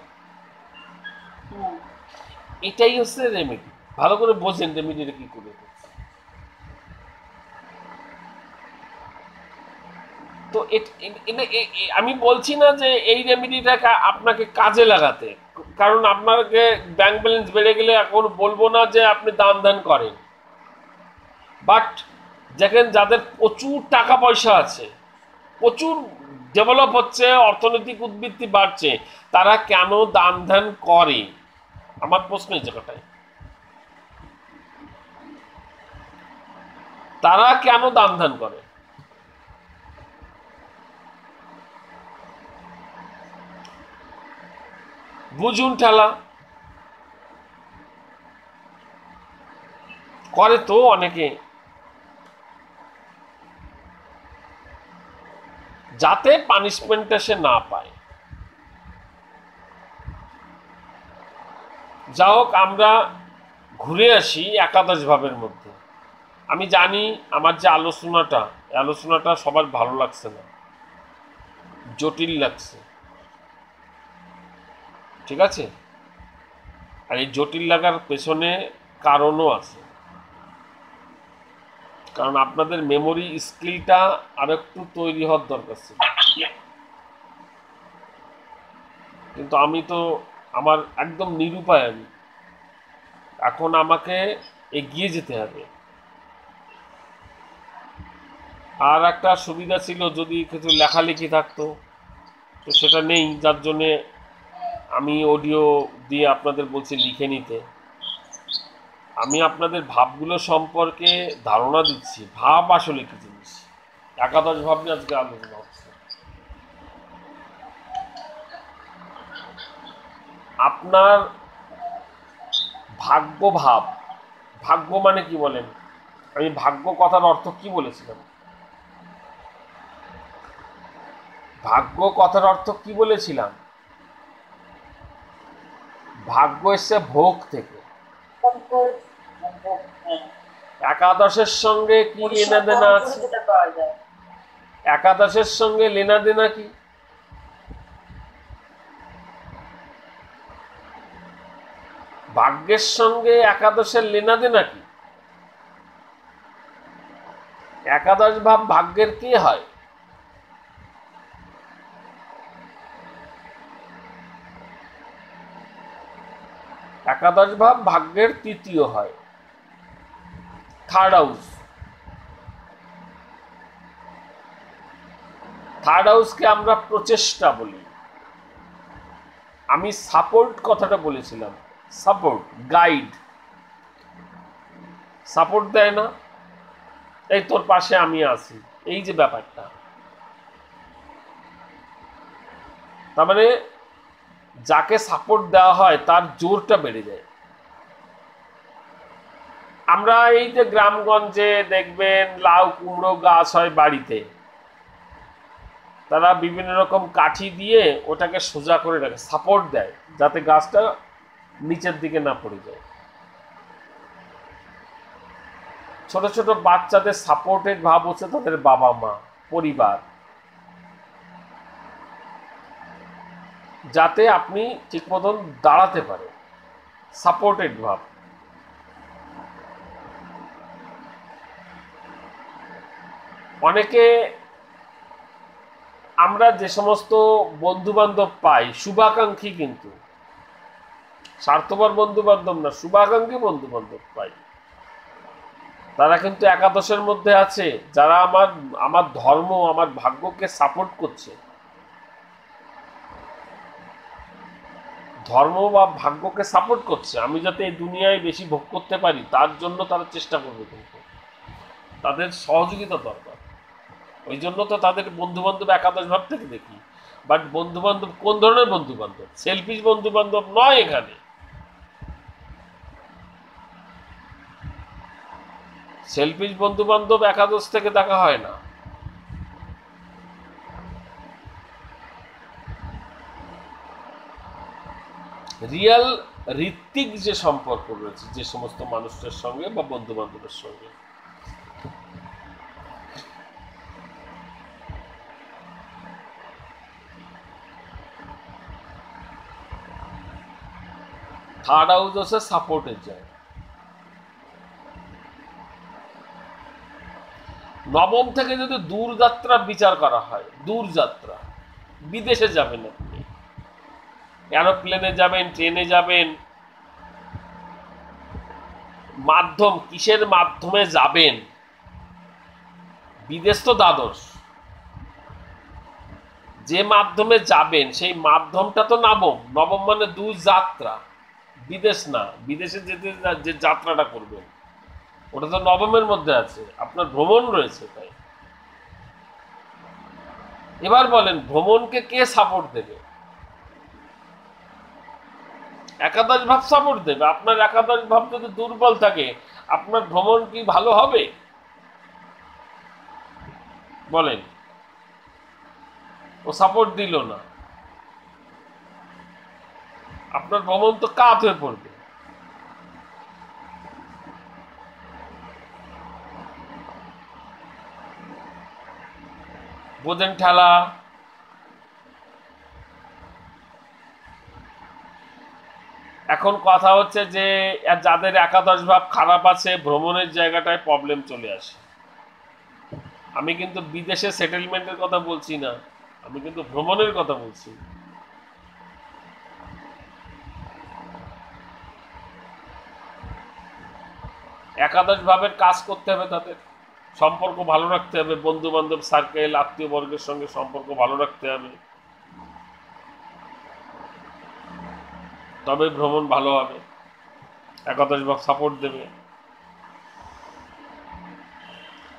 এটাই হচ্ছে রেমেডি। ভালো করে বোঝেন রেমেডিটা কি করে। তো আমি বলছি না যে এই রেমেডিটা আপনাকে কাজে লাগাতে, কারণ আপনাকে ব্যাংক ব্যালেন্স বেড়ে গেলে এখন বলবো না যে আপনি দান ধ্যান করেন, বাট দেখেন যাদের প্রচুর টাকা পয়সা আছে, প্রচুর ডেভেলপ হচ্ছে, অর্থনৈতিক উদ্বৃত্তি বাড়ছে, তারা কেন দান ধ্যান করে? আমার প্রশ্ন এই জায়গাটায়, তারা কেন দান ধ্যান করে? বুঝুন ঠেলা করে তো অনেকে, যাতে পানিশমেন্টটা সে না পায়। যা হোক, আমরা ঘুরে আসি একাদশ ভাবের মধ্যে। আমি জানি আমার যে আলোচনাটা সবার ভালো লাগছে না, জটিল লাগছে, ঠিক আছে? আর এই জটিল লাগার পেছনে কারণও আছে, কারণ আপনাদের মেমোরি স্কিলটা আর একটু তৈরি হওয়ার দরকার ছিল। কিন্তু আমি তো, আমার একদম নিরুপায়, আমি এখন আমাকে এগিয়ে যেতে হবে। আর একটা সুবিধা ছিল, যদি কিছু লেখালেখি থাকতো, তো সেটা নেই, যার জন্যে আমি অডিও দিয়ে আপনাদের বলছি লিখে নিতে। আমি আপনাদের ভাবগুলো সম্পর্কে ধারণা দিচ্ছি, ভাব আসলে কি জিনিস। একাদশ ভাব নিয়ে আজকে আলোচনা হচ্ছে। আপনার ভাগ্য ভাব, ভাগ্য মানে কি বলেন? আমি ভাগ্য কথার অর্থ কি বলেছিলাম? ভাগ্য কথার অর্থ কি বলেছিলাম? ভাগ্য এসছে ভোগ থেকে। একাদশের সঙ্গে কি লেনা দেনা আছে? একাদশের সঙ্গে লেনা দেনা কি? ভাগ্যের সঙ্গে একাদশের লেনা দেনা কি? একাদশ ভাব ভাগ্যের কি হয়? একাদশ ভাব ভাগ্যের তৃতীয় হয়, থার্ড হাউস। থার্ড হাউসকে আমরা প্রচেষ্টা বলি। আমি সাপোর্ট কথাটা বলেছিলাম, সাপোর্ট, গাইড, সাপোর্ট দেয় না, এই তোর পাশে আমি আছি, এই যে ব্যাপারটা, তার মানে যাকে সাপোর্ট দেওয়া হয় তার জোরটা বেড়ে যায়। আমরা এই যে গ্রামগঞ্জে দেখবেন লাউ কুমড়ো গাছ হয় বাড়িতে, তারা বিভিন্ন রকম কাঠি দিয়ে ওটাকে সোজা করে রাখে, সাপোর্ট দেয়, যাতে গাছটা নিচের দিকে না পড়ে যায়। ছোট ছোট বাচ্চাদের সাপোর্টের ভাব হচ্ছে তাদের বাবা মা, পরিবার, যাতে আপনি ঠিক মতন দাঁড়াতে পারেন, সাপোর্টেড ভাব। অনেকে, আমরা যে সমস্ত বন্ধু বান্ধব পাই শুভাকাঙ্ক্ষী, কিন্তু স্বার্থপর বন্ধু বান্ধব না, শুভাকাঙ্ক্ষী বন্ধু বান্ধব পাই। তারা কিন্তু একাদশের মধ্যে আছে যারা আমার আমার ধর্ম আমার ভাগ্যকে সাপোর্ট করছে, ধর্ম বা ভাগ্যকে সাপোর্ট করছে, আমি যাতে এই দুনিয়ায় বেশি ভোগ করতে পারি তার জন্য তারা চেষ্টা করবে, কিন্তু তাদের সহযোগিতা দরকার। ওই জন্য তো তাদের বন্ধু বান্ধব একাদশ ভাব থেকে দেখি। বাট বন্ধু বান্ধব কোন ধরনের বন্ধু বান্ধব? সেলফিশ বন্ধু বান্ধব নয়। এখানে সেলফিশ বন্ধু বান্ধব একাদশ থেকে দেখা হয় না। রিয়াল ঋত্বিক যে সম্পর্ক রয়েছে যে সমস্ত মানুষদের সঙ্গে বা বন্ধু বান্ধবের সঙ্গে, থার্ড হাউস হচ্ছে সাপোর্টের জায়গা। নবম থেকে যদি দূরযাত্রা বিচার করা হয়, দূরযাত্রা, বিদেশে যাবেন আপনি, এরোপ্লেনে যাবেন, ট্রেনে যাবেন, মাধ্যম কিসের মাধ্যমে যাবেন? বিদেশ তো দ্বাদশ, যে মাধ্যমে যাবেন সেই মাধ্যমটা তো নবম। নবম মানে দূর যাত্রা, বিদেশ না। বিদেশে যেতে যে যাত্রাটা করবেন ওটা তো নবমের মধ্যে আছে, আপনার ভ্রমণ রয়েছে। তাই এবার বলেন ভ্রমণকে কে সাপোর্ট দেবে? একাদশ ভাব সাপোর্ট দেবে। আপনার একাদশ ভাব যদি দুর্বল থাকে আপনার ভ্রমণ কি ভালো হবে? বলেন, ও সাপোর্ট দিল না, আপনার ভ্রমণ তো কাত হয়ে পড়বে। বোঝেন ঠেলা? এখন কথা হচ্ছে যে যাদের একাদশ ভাব খারাপ আছে ভ্রমণের জায়গাটায় প্রবলেম চলে আসে। আমি কিন্তু বিদেশে সেটেলমেন্টের কথা বলছি না, আমি কিন্তু ভ্রমণের কথা বলছি। একাদশ ভাবের কাজ করতে হবে, তাদের সম্পর্ক ভালো রাখতে হবে, বন্ধু বান্ধব সার্কেল আত্মীয় বর্গের সঙ্গে সম্পর্ক ভালো রাখতে হবে, তবে ভ্রমণ ভালো হবে, একাদশ ভাব সাপোর্ট দেবে।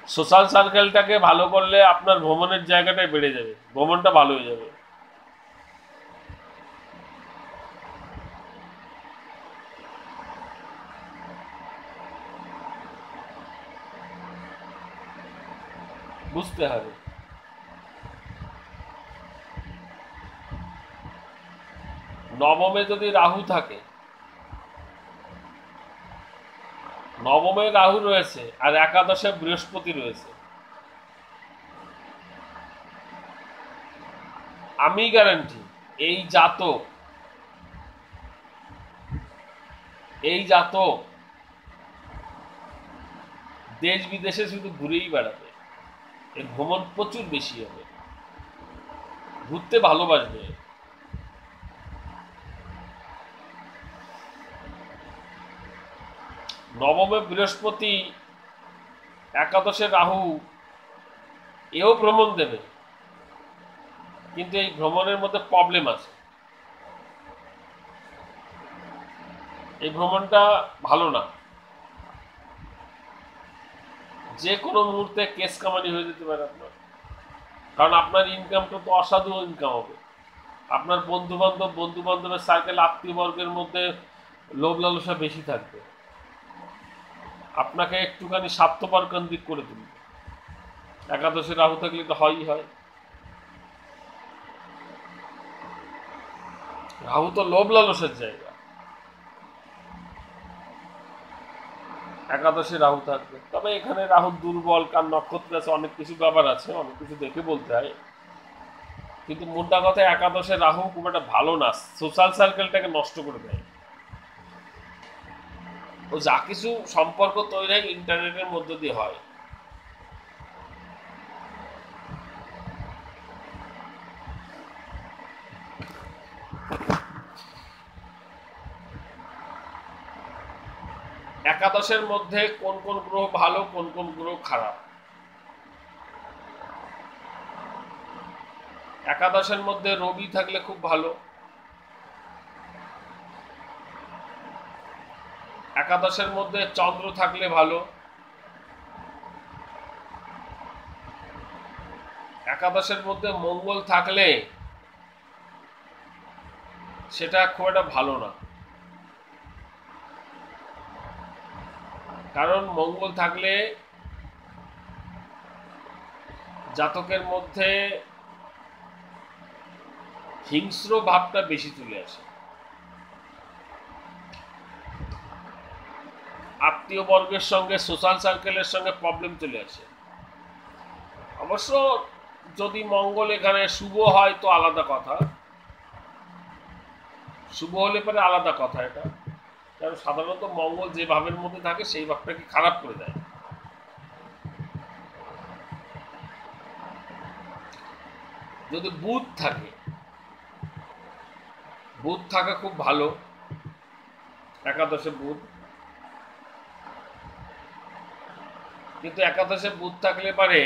সোশ্যাল সার্কেলটাকে ভালো করলে আপনার ভ্রমণের জায়গাটাই বেড়ে যাবে, ভ্রমণটা ভালো হয়ে যাবে। বুঝতে হবে। নবমে যদি রাহু থাকে, নবমে রাহু রয়েছে আর একাদশে বৃহস্পতি রয়েছে, আমি গ্যারান্টি এই জাতক দেশ বিদেশে শুধু ঘুরেই বেড়াবে, এর ভ্রমণ প্রচুর বেশি হবে, ঘুরতে ভালোবাসবে। নবমে বৃহস্পতি, একাদশে রাহু, এও ভ্রমণ দেবে, কিন্তু এই ভ্রমণের মধ্যে প্রবলেম আছে। এই ভ্রমণটা ভালো না, যে কোনো মুহূর্তে কেস কামানি হয়ে যেতে পারে আপনার, কারণ আপনার ইনকামটা তো অসাধু ইনকাম হবে। আপনার বন্ধু বান্ধবের সার্কেল আত্মীয় বর্গের মধ্যে লোভ লালসা বেশি থাকবে, আপনাকে একটুখানি স্বার্থপর কেন্দ্রিক করে তুলবে। একাদশে রাহু থাকলে তো হয়ই হয়। রাহু তো লোভ লালসের জায়গা, একাদশে রাহু থাকবে। তবে এখানে রাহু দুর্বল, কার নক্ষত্র আছে, অনেক কিছু ব্যাপার আছে, অনেক কিছু দেখে বলতে হয়। কিন্তু মোটা কথা একাদশে রাহু খুব একটা ভালো না, সোশ্যাল সার্কেলটাকে নষ্ট করে দেয়। ও যা কিছু সম্পর্ক তৈরি হয় ইন্টারনেটের মধ্য দিয়ে হয়। একাদশের মধ্যে কোন কোন গ্রহ ভালো, কোন কোন গ্রহ খারাপ। একাদশের মধ্যে রবি থাকলে খুব ভালো, একাদশের মধ্যে চন্দ্র থাকলে ভালো, একাদশের মধ্যে মঙ্গল থাকলে সেটা খুব একটা ভালো না। কারণ মঙ্গল থাকলে জাতকের মধ্যে হিংস্র ভাবটা বেশি চলে আসে, আত্মীয় বর্গের সঙ্গে, সোশ্যাল সার্কেলের সঙ্গে প্রবলেম চলে আসে। অবশ্য যদি মঙ্গল এখানে শুভ হয় তো আলাদা কথা, শুভ হলে পরে আলাদা কথা এটা। কারণ সাধারণত মঙ্গল যে ভাবের মধ্যে থাকে সেই ভাবটাকে খারাপ করে দেয়। যদি বুধ থাকে, বুধ থাকা খুব ভালো, একাদশে বুধ। কিন্তু একাদশে বুধ থাকলে পারে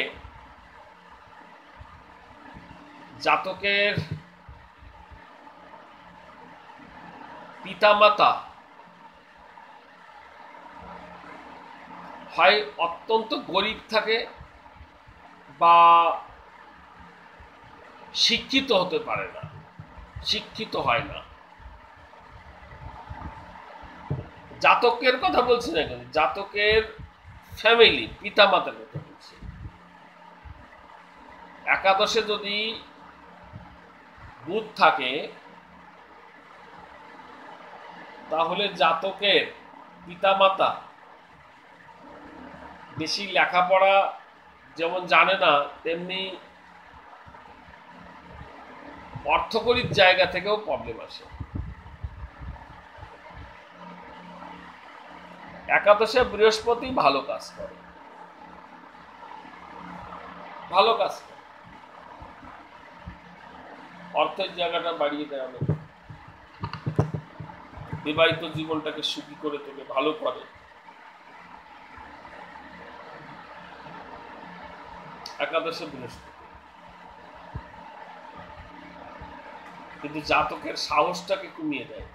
জাতকের পিতামাতা হয় অত্যন্ত গরিব থাকে বা শিক্ষিত হতে পারে না, শিক্ষিত হয় না। জাতকের কথা বলছি না, কিন্তু জাতকের ফ্যামিলি, পিতামাতার কথা বলছি। একাদশে যদি বুধ থাকে তাহলে জাতকের পিতামাতা বেশি লেখাপড়া যেমন জানে না, তেমনি অর্থকরীর জায়গা থেকেও প্রবলেম আসে। একাদশে বৃহস্পতি ভালো কাজ করে, ভালো কাজ করে, অর্থের জায়গাটা বাড়িয়ে দেয় অনেক, বিবাহিত জীবনটাকে সুখী করে তোলে, ভালো করে। একাদশে বৃহস্পতি। কিন্তু জাতকের সাহসটাকে কমিয়ে দেয়।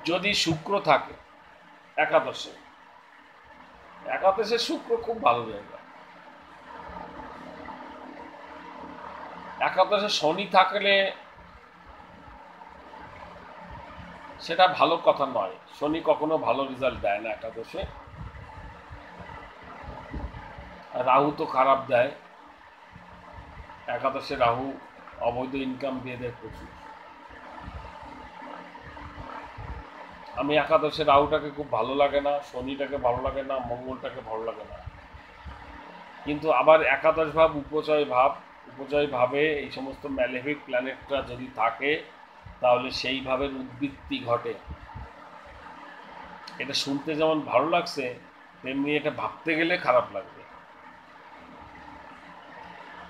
যদি শুক্র থাকে একাদশে, একাদশে শুক্র খুব ভালো জায়গা। একাদশে শনি থাকলে সেটা ভালো কথা নয়, শনি কখনো ভালো রেজাল্ট দেয় না একাদশে। রাহু তো খারাপ দেয়, একাদশে রাহু অবৈধ ইনকাম দিয়ে দেয় প্রচুর। আমি একাদশে রাহুটাকে খুব ভালো লাগে না, শনিটাকে ভালো লাগে না, মঙ্গলটাকে ভালো লাগে না। কিন্তু আবার একাদশ ভাব উপচয় ভাব, উপচয় ভাবে এই সমস্ত ম্যালেফিক প্ল্যানেটরা যদি থাকে তাহলে সেই ভাবের উদ্বৃত্তি ঘটে। এটা শুনতে যেমন ভালো লাগছে তেমনি এটা ভাবতে গেলে খারাপ লাগবে।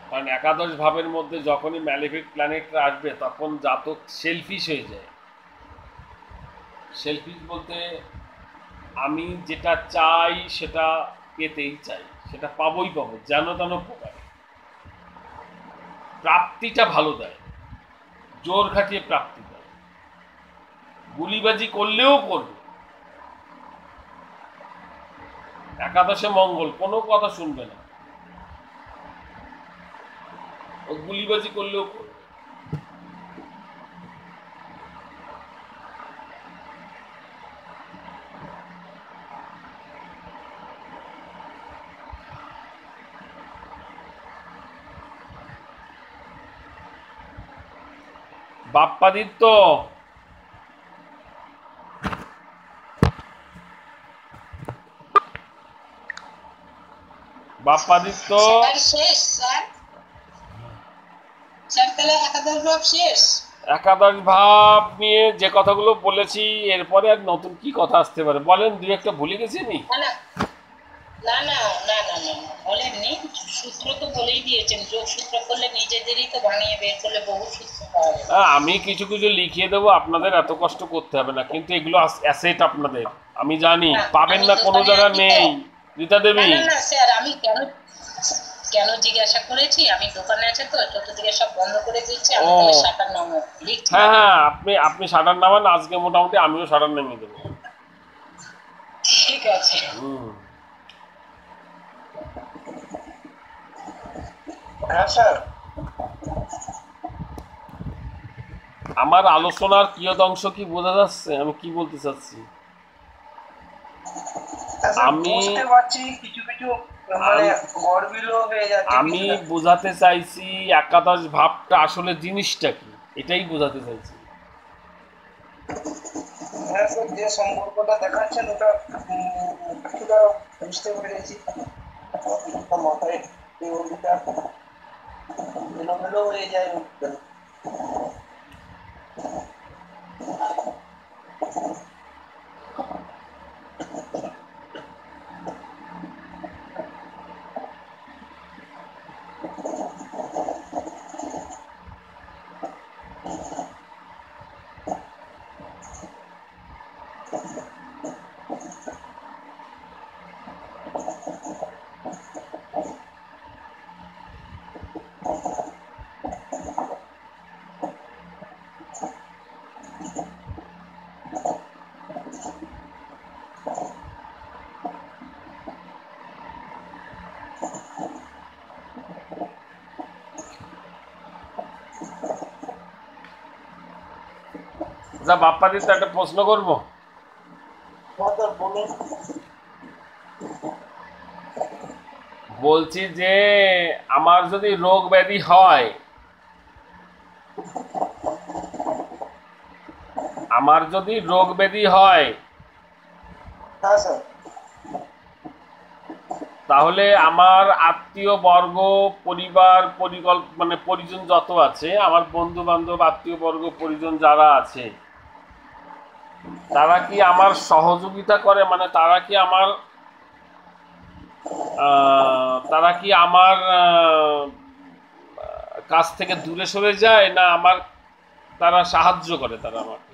কারণ একাদশ ভাবের মধ্যে যখনই ম্যালেফিক প্ল্যানেটরা আসবে তখন জাতক সেলফিশ হয়ে যায়। সেলফিশ বলতে আমি যেটা চাই সেটা পেতেই চাই, সেটা পাবোই পাবো, যেন তেন প্রকারে। প্রাপ্তিটা ভালো দেয়, জোর খাটিয়ে প্রাপ্তি দেয়, গুলিবাজি করলেও করবে। একাদশে মঙ্গল কোনো কথা শুনবে না, ও গুলিবাজি করলেও করবে। বাপ্পাদিত্য, বাপ্পাদিত্য শেষ স্যার, স্যার তাহলে একাদশ ভাব শেষ। একাদশ ভাব নিয়ে যে কথাগুলো বলেছি এরপরে আর নতুন কি কথা আসতে পারে বলেন? দুই একটা ভুলে গেছি আমি। না না না না না না, বলেননি। সূত্র তো বলেই দিয়েছেন, যোগ সূত্র করলে নিজেদেরই তো ভাঙিয়ে বের করলে বহু সূত্র পাওয়া যাবে। আমি কিছু কিছু লিখিয়ে দেবো, আপনাদের এত কষ্ট করতে হবে না, কিন্তু এগুলো অ্যাসেট আপনাদের, আমি জানি না, পাবেন আমি না, কোনো দোকানে জায়গা আছি তো। নেই। রীতা না দেবী, না না স্যার, আমি কেন কেন জিজ্ঞাসা করেছি, আমি দোকানে আছে তো, চতুর্দিকে সব বন্ধ করে দিচ্ছি, আমি ও তাহলে শাটার নামো লিখছি। হ্যাঁ হ্যাঁ, আপনি শাটার নামান, আজকে মোটামুটি আমিও শাটার নামিয়ে দেবো। ঠিক আছে। হুম। হ্যাঁ স্যার। আমার আলোচনার কিয়দংশ কি বোঝা যাচ্ছে আমি কি বলতে চাচ্ছি? আমি বুঝতে পারছি কিছু কিছু, মানে গড়বিলো হয়ে যাচ্ছে আমি কিছুটা। বোঝাতে চাইছি একাদশ ভাবটা আসলে জিনিসটা কি, এটাই বোঝাতে চাইছি। হ্যাঁ স্যার, যে সম্পর্কটা দেখাচ্ছেন ওটা কিছুটা বুঝতে পেরেছি। মাথায় ওটা এলোমেলো হয়ে যায়। যা বাপ্পাদির তো একটা প্রশ্ন করব। বলুন। বলছি যে আমার যদি রোগ ব্যাধি হয়, আমার যদি রোগ ব্যাধি হয়, হ্যাঁ স্যার। তাহলে আমার আত্মীয় বর্গ, পরিবার, মানে পরিজন যত আছে, আমার বন্ধু বান্ধব, আত্মীয় বর্গ, পরিজন যারা আছে, তারা কি আমার সহযোগিতা করে? মানে তারা কি আমার কাছ থেকে দূরে সরে যায়, না আমার তারা সাহায্য করে? তারা আমাকে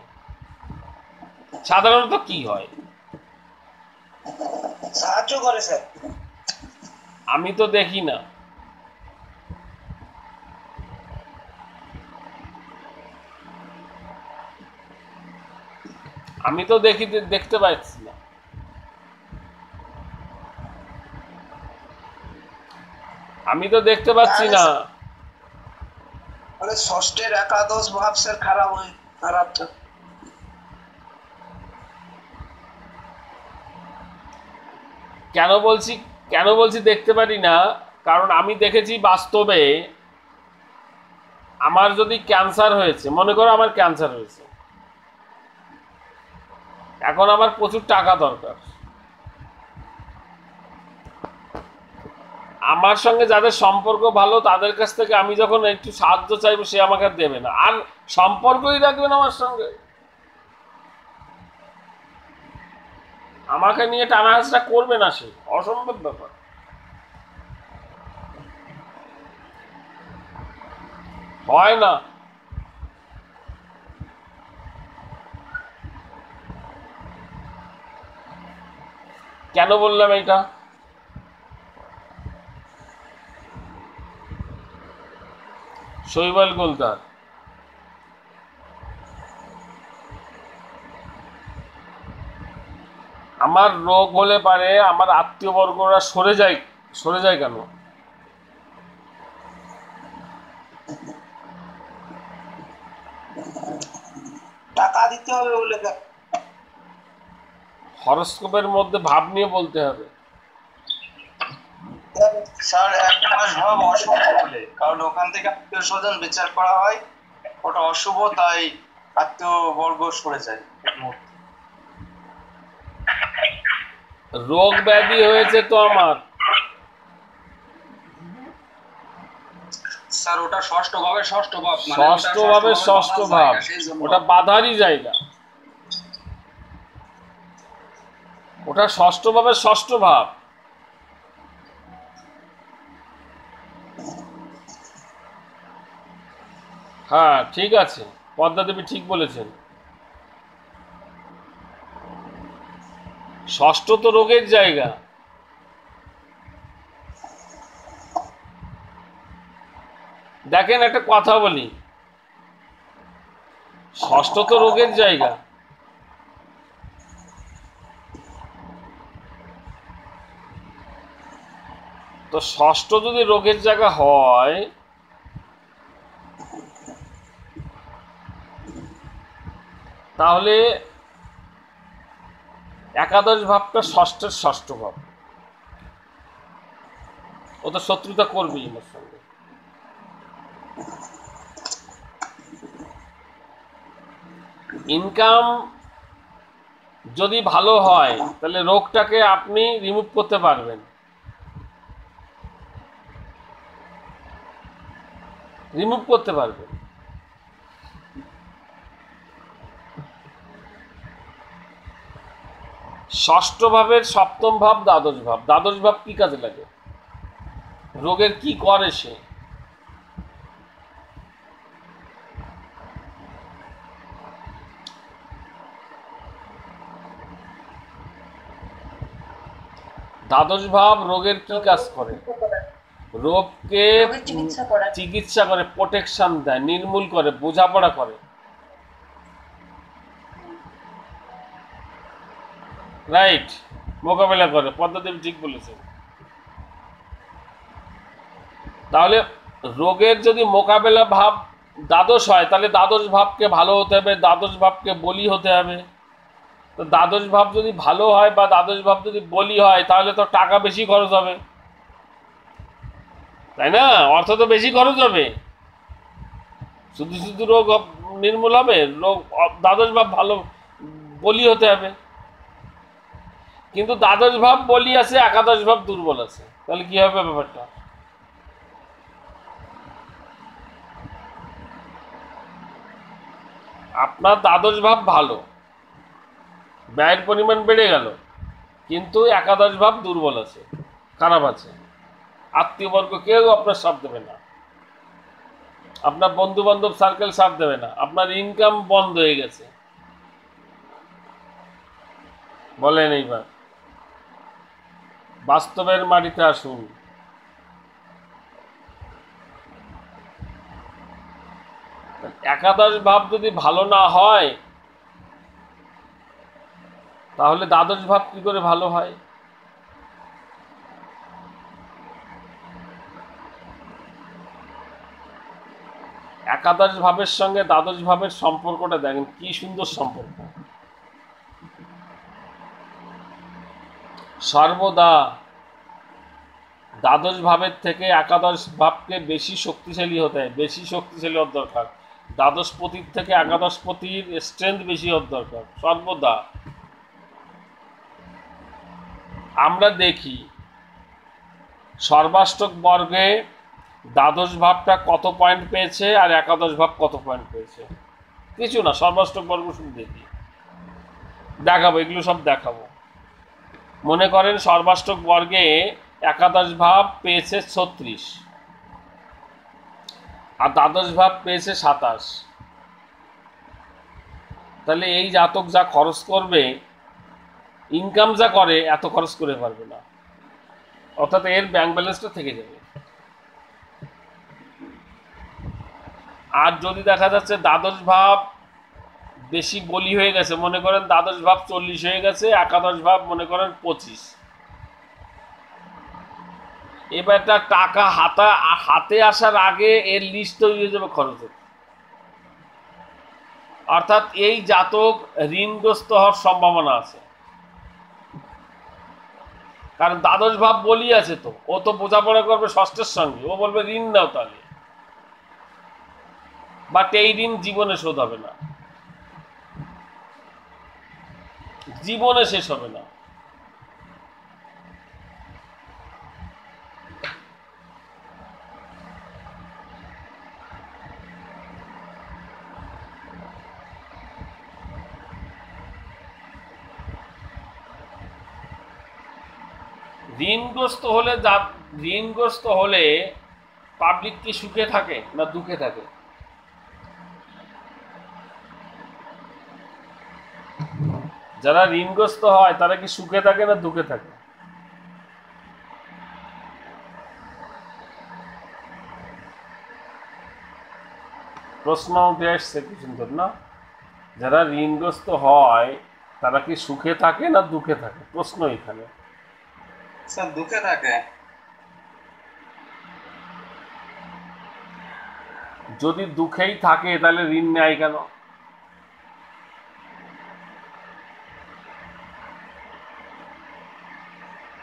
সাধারণত কি হয়? সাহায্য করে স্যার। আমি তো দেখি না। আমি তো দেখতে পাচ্ছি না। আমি তো দেখতে পাচ্ছি না। মানে ষষ্ঠের একাদশ ভাব স্যার খারাপ খারাপটা। কেন বলছি দেখতে পারি না? কারণ আমি দেখেছি বাস্তবে, আমার যদি ক্যান্সার হয়েছে, মনে করো আমার ক্যান্সার হয়েছে, এখন আমার প্রচুর টাকা দরকার, আমার সঙ্গে যাদের সম্পর্ক ভালো তাদের কাছ থেকে আমি যখন একটু সাহায্য চাইবো, সে আমাকে দেবে না, আর সম্পর্কই রাখবে না আমার সঙ্গে, আমাকে নিয়ে টানা হাসটা করবে না, সে অসম্ভব ব্যাপার। হয় না। কেন বললাম এটা? শৈবাল গোলদার, আমার রোগ হলে পারে আমার আত্মীয় বর্গরা সরে যায় কেন? টাকা দিতে হবে বলে হরস্কোপের মধ্যে ভাব নিয়ে বলতে হবে। স্যার। একাদশ ভাব অশুভ বলে, কারণ ওখান থেকে আত্মীয় স্বজন বিচার করা হয়, ওটা অশুভ, তাই আত্মীয় বর্গ সরে যায়। রোগ ব্যাধি হয়েছে তো আমার, স্যার ওটা ষষ্ঠ ভাবে ষষ্ঠ ভাব, ষষ্ঠ ভাব, ওটা বাধারই জায়গা, ওটা ষষ্ঠ ভাবের ষষ্ঠ ভাব। হ্যাঁ ঠিক আছে, পদ্মা দেবী ঠিক বলেছেন। ষষ্ঠ তো রোগের জায়গা। দেখেন একটা কথা বলি, ষষ্ঠ তো রোগের জায়গা। তো ষষ্ঠ যদি রোগের জায়গা হয়, তাহলে একাদশ ভাবটা ষষ্ঠের ষষ্ঠ ভাব, ও তো শত্রুতা করবেই আমার সঙ্গে। ইনকাম যদি ভালো হয় তাহলে রোগটাকে আপনি রিমুভ করতে পারবেন, রিমুভ করতে পারবেন। ষষ্ঠ ভাবের সপ্তম ভাব দ্বাদশ ভাব। দ্বাদশ ভাব কি কাজে লাগে, রোগের কি করে সে? দ্বাদশ ভাব রোগের কি কাজ করে? রোগকে রোগের চিকিৎসা করা। চিকিৎসা করে, প্রোটেকশন দেয়, নির্মূল করে, বোঝাপড়া করে, রাইট, মোকাবেলা করে। পদ্মাদেবী ঠিক বলেছেন। তাহলে রোগের যদি মোকাবেলা ভাব দ্বাদশ হয়, তাহলে দ্বাদশ ভাবকে ভালো হতে হবে, দ্বাদশ ভাবকে বলি হতে হবে। তো দ্বাদশ ভাব যদি ভালো হয় বা দ্বাদশ ভাব যদি বলি হয়, তাহলে তো টাকা বেশি খরচ হবে, তাই না? অর্থ তো বেশি খরচ হবে, শুধু শুধু রোগ নির্মূল হবে? রোগ দ্বাদশ ভাব ভালো বলি হতে হবে। কিন্তু দ্বাদশ ভাব বলি আছে, একাদশ ভাব দুর্বল আছে, তাহলে কি হবে ব্যাপারটা? আপনার দ্বাদশ ভাব ভালো, ব্যয়ের পরিমাণ বেড়ে গেল, কিন্তু একাদশ ভাব দুর্বল আছে, খারাপ আছে। আত্মীয়বর্গ কেউ আপনার সাথ দেবে না, আপনার বন্ধু বান্ধব সার্কেল সাথ দেবে না, আপনার ইনকাম বন্ধ হয়ে গেছে। বলেন এইবার বাস্তবের মাটিতে আসুন। একাদশ ভাব যদি ভালো না হয়, তাহলে দ্বাদশ ভাব কি করে ভালো হয়? একাদশ ভাবের সঙ্গে দ্বাদশ ভাবের সম্পর্কটা দেখেন কি সুন্দর সম্পর্ক। সর্বদা দ্বাদশ ভাবের থেকে একাদশ ভাবকে বেশি শক্তিশালী হতে হয়, বেশি শক্তিশালী হওয়ার দরকার। দ্বাদশ পতির থেকে একাদশ পতির স্ট্রেংথ বেশি হওয়ার দরকার সর্বদা। আমরা দেখি সর্বাষ্টক বর্গে দ্বাদশ ভাবটা কত পয়েন্ট পেয়েছে আর একাদশ ভাব কত পয়েন্ট পেয়েছে। কিছু না, সর্বাষ্টক বর্গ শুধু দেখি, দেখাবো, এগুলো সব দেখাবো। মনে করেন সর্বাষ্টক বর্গে একাদশ ভাব পেয়েছে 36 আর দ্বাদশ ভাব পেয়েছে 27। তাহলে এই জাতক যা খরচ করবে, ইনকাম যা করে, এত খরচ করে পারবে না, অর্থাৎ এর ব্যাংক ব্যালেন্সটা থেকে যাবে। আর যদি দেখা যাচ্ছে দ্বাদশ ভাব বেশি বলি হয়ে গেছে, মনে করেন দ্বাদশ ভাব 40 হয়ে গেছে, একাদশ ভাব মনে করেন 25, এবার তার টাকা হাতে আসার আগে এর লিস্ট তৈরি হয়ে যাবে খরচের। অর্থাৎ এই জাতক ঋণগ্রস্ত হওয়ার সম্ভাবনা আছে, কারণ দ্বাদশ ভাব বলি আছে, তো ও তো বোঝাপড়া করবে ষষ্ঠের সঙ্গে, ও বলবে ঋণ নাও, তাহলে বাট এই ঋণ জীবনে শোধ হবে না, জীবনে শেষ হবে না। ঋণগ্রস্ত হলে পাবলিক কি সুখে থাকে না দুঃখে থাকে? যারা ঋণগ্রস্ত হয় তারা কি সুখে থাকে না দুঃখে থাকে? প্রশ্ন উঠে আসছে কি সুন্দর না? যারা ঋণগ্রস্ত হয় তারা কি সুখে থাকে না দুঃখে থাকে? প্রশ্ন এখানে। স্যার দুঃখে থাকে। যদি দুঃখেই থাকে তাহলে ঋণ নেয় কেন?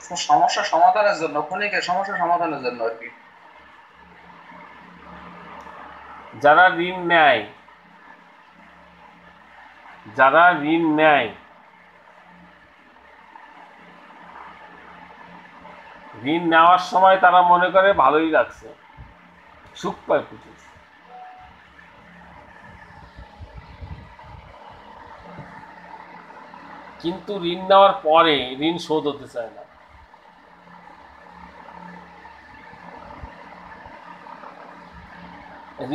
স্যার সমস্যা সমাধানের জন্য, ক্ষণিকের সমস্যা সমাধানের জন্য আর কি। যারা ঋণ নেয়, যারা ঋণ নেয়, ঋণ নেওয়ার সময় তারা মনে করে ভালোই লাগছে, সুখ পায় প্রচুর। কিন্তু ঋণ নেওয়ার পরে ঋণ শোধ হতে চায় না।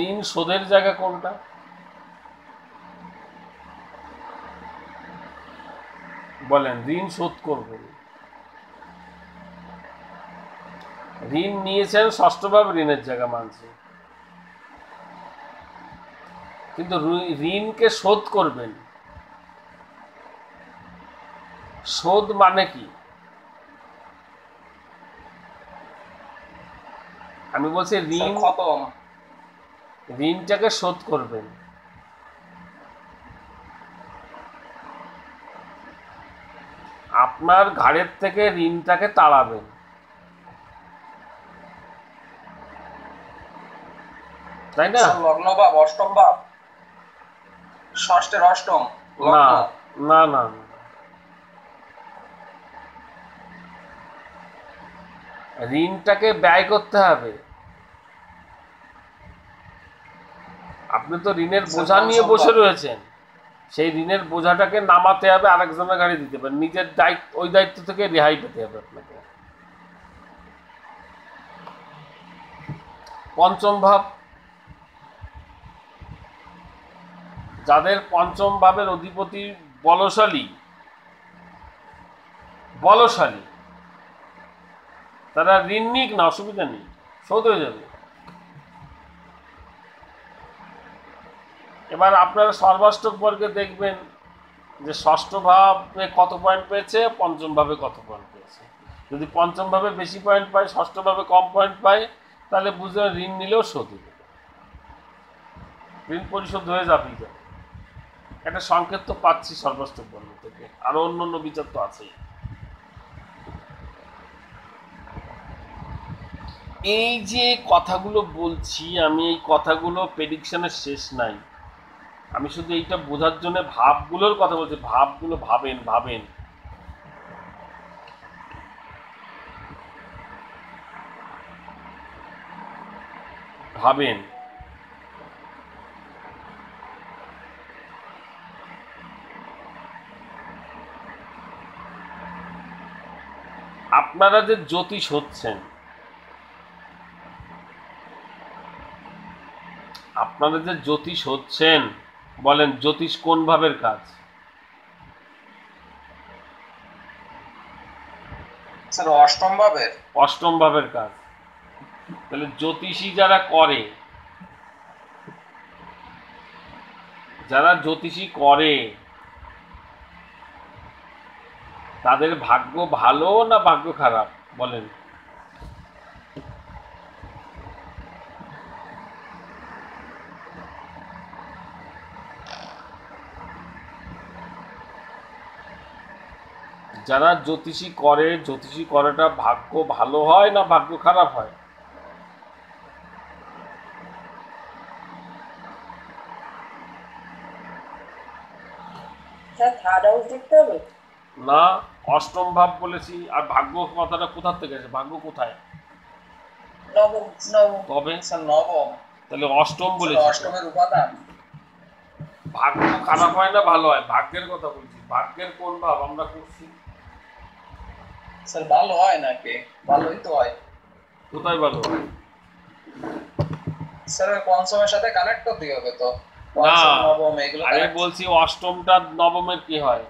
ঋণ শোধের জায়গা কোনটা? বলেন, ঋণ শোধ করবেন। ঋণ নিয়েছেন ষষ্ঠভাবে ঋণের জায়গা মানছে, কিন্তু ঋণকে শোধ করবেন। শোধ মানে কি? আমি বলছি ঋণ, ঋণটাকে শোধ করবেন। আপনার ঘাড়ের থেকে ঋণটাকে তাড়াবেন, তাই না? লগ্ন ভাব, অষ্টম ভাব, ষষ্ঠের অষ্টম। না না না, ঋণটাকে ব্যয় করতে হবে। আপনি তো ঋণের বোঝা নিয়ে বসে রয়েছেন, সেই ঋণের বোঝাটাকে নামাতে হবে, আরেকজনের গাড়ি দিতে পারেন, নিজের দায়িত্ব, ওই দায়িত্ব থেকে রেহাই পেতে হবে আপনাকে। পঞ্চম ভাব, যাদের পঞ্চম ভাবের অধিপতি বলশালী, বলশালী, তারা ঋণ নিক না, অসুবিধা নেই, শোধ হয়ে যাবে। এবার আপনারা সর্বাষ্টক বর্গে দেখবেন যে ষষ্ঠ ভাবে কত পয়েন্ট পেয়েছে, পঞ্চম ভাবে কত পয়েন্ট পেয়েছে। যদি পঞ্চম ভাবে বেশি পয়েন্ট পায়, ষষ্ঠ ভাবে কম পয়েন্ট পায়, তাহলে বুঝতে ঋণ নিলেও শোধ হয়ে যাবে, ঋণ পরিশোধ হয়ে যাবেই যাবে। একটা সংকেত তো পাচ্ছি সর্বাষ্টক বর্গ থেকে, আরো অন্য অন্য বিচার তো আছেই। এই যে কথাগুলো বলছি আমি, এই কথাগুলো প্রেডিকশনের শেষ নাই। আমি শুধু এইটা বোঝার জন্য ভাবগুলোর কথা বলছি। ভাবগুলো ভাবেন, ভাবেন। ভাবেন আপনারা যে জ্যোতিষ হচ্ছেন, আপনারা যে জ্যোতিষ হচ্ছেন, বলেন জ্যোতিষ কোন ভাবের কাজ? স্যার অষ্টম ভাবের। অষ্টম ভাবের কাজ। তাহলে জ্যোতিষী যারা করে, যারা জ্যোতিষী করে, তাদের ভাগ্য ভালো না ভাগ্য খারাপ? বলেন। যারা জ্যোতিষী করে, জ্যোতিষী করাটা ভাগ্য ভালো হয় না ভাগ্য খারাপ হয়? স্যার থার্ড হাউস দেখতে হবে না, অষ্টম ভাব বলেছি। আর ভাগ্য কথাটা কোথা থেকে আছে? ভাগ্য কোথায়? নবম, নবম। তবে স্যার নবম। তাহলে অষ্টম বলেছি। অষ্টমের উপাদান। ভাগ্য খারাপ হয় না ভালো হয়? ভাগ্যের কথা বলছি। ভাগ্যের কোন ভাব আমরা করছি? স্যার ভালো হয় নাকি? ভালোই তো হয়। কোথায় ভালো হয়? স্যার ওই পঞ্চমের সাথে কানেক্ট করতে হবে তো। না, পঞ্চম নবম এগুলো আমি connect- বলছি অষ্টমটা নবমের কি হয়?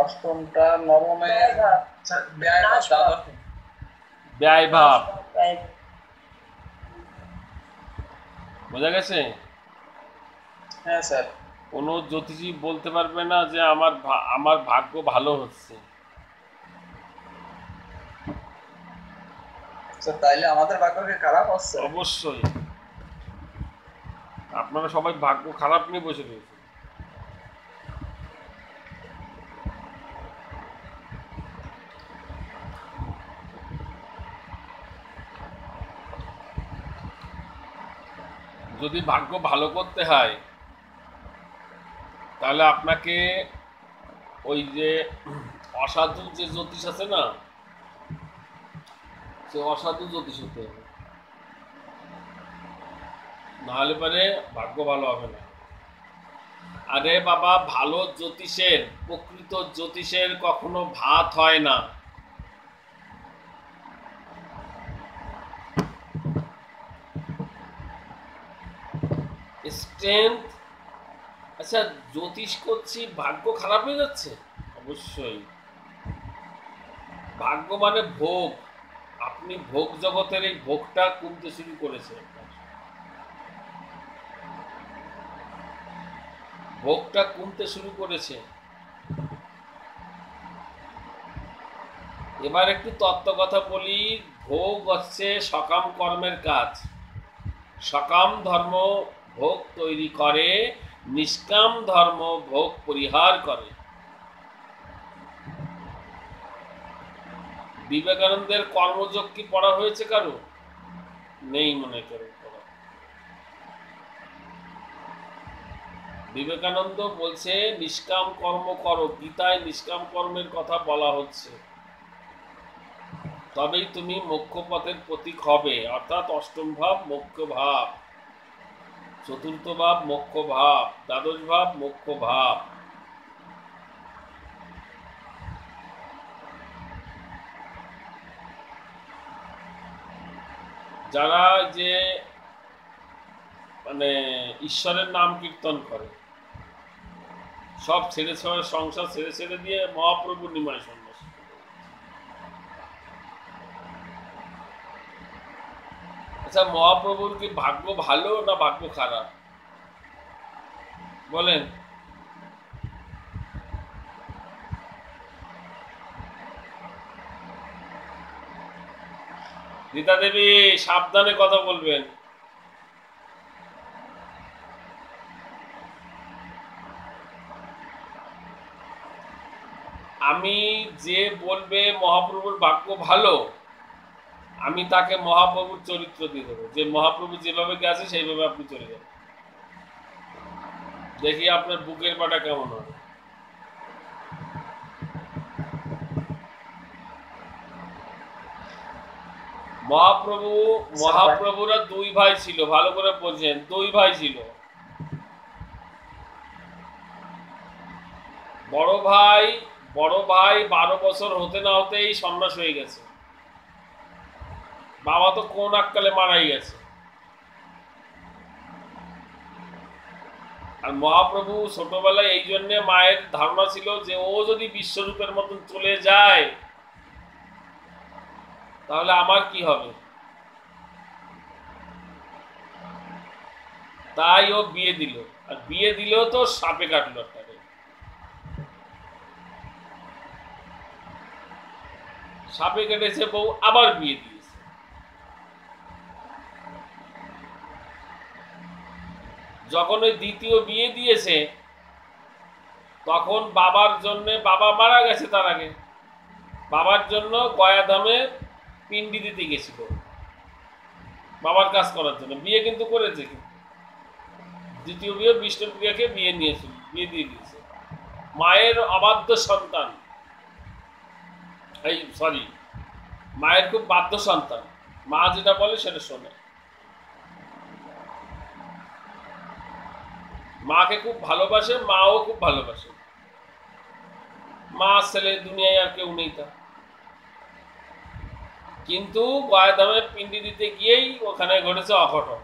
অষ্টমটা নবমের আচ্ছা, ব্যয় বা নাশ দ্বাদশ। ব্যয় ভাব, ব্যয়। বোঝা গেছে? হ্যাঁ স্যার। কোনো জ্যোতিষী বলতে পারবে না যে আমার ভাগ্য ভালো হচ্ছে। স্যার তাইলে আমাদের ভাগ্য কি খারাপ হচ্ছে? অবশ্যই আপনারা সবাই ভাগ্য খারাপ নিয়ে বসে রয়েছে। যদি ভাগ্য ভালো করতে হয় তাহলে আপনাকে ওই যে অসাধু যে জ্যোতিষ আছে না, সে অসাধু জ্যোতিষ হতে হবে, নাহলে পরে ভাগ্য ভালো হবে না। আরে বাবা, ভালো জ্যোতিষের, প্রকৃত জ্যোতিষের কখনো ভাত হয় না। স্ট্রেংথ। আচ্ছা, জ্যোতিষ করছি ভাগ্য খারাপ হয়ে যাচ্ছে? অবশ্যই। ভাগ্য মানে ভোগ। আপনি ভোগ জগতের এই ভোগটা কমতে শুরু করেছে, ভোগটা কমতে শুরু করেছে। এবার একটু তত্ত্ব কথা বলি। ভোগ হচ্ছে সকাম কর্মের কাজ। সকাম ধর্ম ভোগ তৈরি করে, নিষ্কাম ধর্ম ভোগ পরিহার করে। বিবেকানন্দের কর্মযোগ কি পড়া হয়েছে কারো? নেই মনে করে পড়া। বিবেকানন্দ বলছে নিষ্কাম কর্ম করো, গীতায় নিষ্কাম কর্মের কথা বলা হচ্ছে। তবেই তুমি মোক্ষ পথের প্রতীক হবে। অর্থাৎ অষ্টম ভাব মোক্ষ ভাব, চতুর্থ ভাব মোক্ষ ভাব, দ্বাদশ ভাব মোক্ষ ভাব। যারা যে মানে ঈশ্বরের নাম কীর্তন করে, সব ছেড়ে ছেড়ে, সংসার ছেড়ে ছেড়ে দিয়ে মহাপ্রভুর নিমায় সন্ন্যাস। আচ্ছা, মহাপ্রভুর কি ভাগ্য ভালো না ভাগ্য খারাপ বলেন? রীতা দেবী, সাবধানে কথা বলবেন। আমি যে বলবে মহাপ্রভুর ভাগ্য ভালো, আমি তাকে মহাপ্রভুর চরিত্র দিয়ে দেবো, যে মহাপ্রভু যেভাবে গেছে সেইভাবে আপনি চলে যাবেন। দেখি আপনার বুকের পাটা কেমন হবে। মহাপ্রভুরা দুই ভাই ছিল, ভালো করে বোঝেন, দুই ভাই ছিল। বড় ভাই 12 বছর হতে না হতেই সন্ন্যাস হয়ে গেছে। বাবা তো কোন আক্কালে মারাই গেছে। আর মহাপ্রভু ছোটবেলায় এই জন্য মায়ের ধারণা ছিল যে ও যদি বিশ্বরূপের মতন চলে যায় তাহলে আমার কি হবে, তাই ও বিয়ে দিল। আর বিয়ে দিলেও তো সাপে কাটলো তাকে। সাপে কেটেছে বউ, আবার বিয়ে দিয়েছে। যখন ওই দ্বিতীয় বিয়ে দিয়েছে তখন বাবার জন্য, বাবা মারা গেছে তার আগে, বাবার জন্য গয়াধামে পিণ্ডি দিতে গেছিল, বাবার কাজ করার জন্য। বিয়ে কিন্তু করেছে, দ্বিতীয় বিয়ে বিষ্ণুপ্রিয়াকে বিয়ে দিয়ে দিয়েছে। মায়ের অবাধ্য সন্তান, মায়ের খুব বাধ্য সন্তান, মা যেটা বলে সেটা শোনে। মাকে খুব ভালোবাসে, মাও খুব ভালোবাসে। মা ছেলে দুনিয়ায় আর কেউ নেই তা। কিন্তু গয়াধামে পিণ্ডি দিতে গিয়েই ওখানে ঘটেছে অঘটন।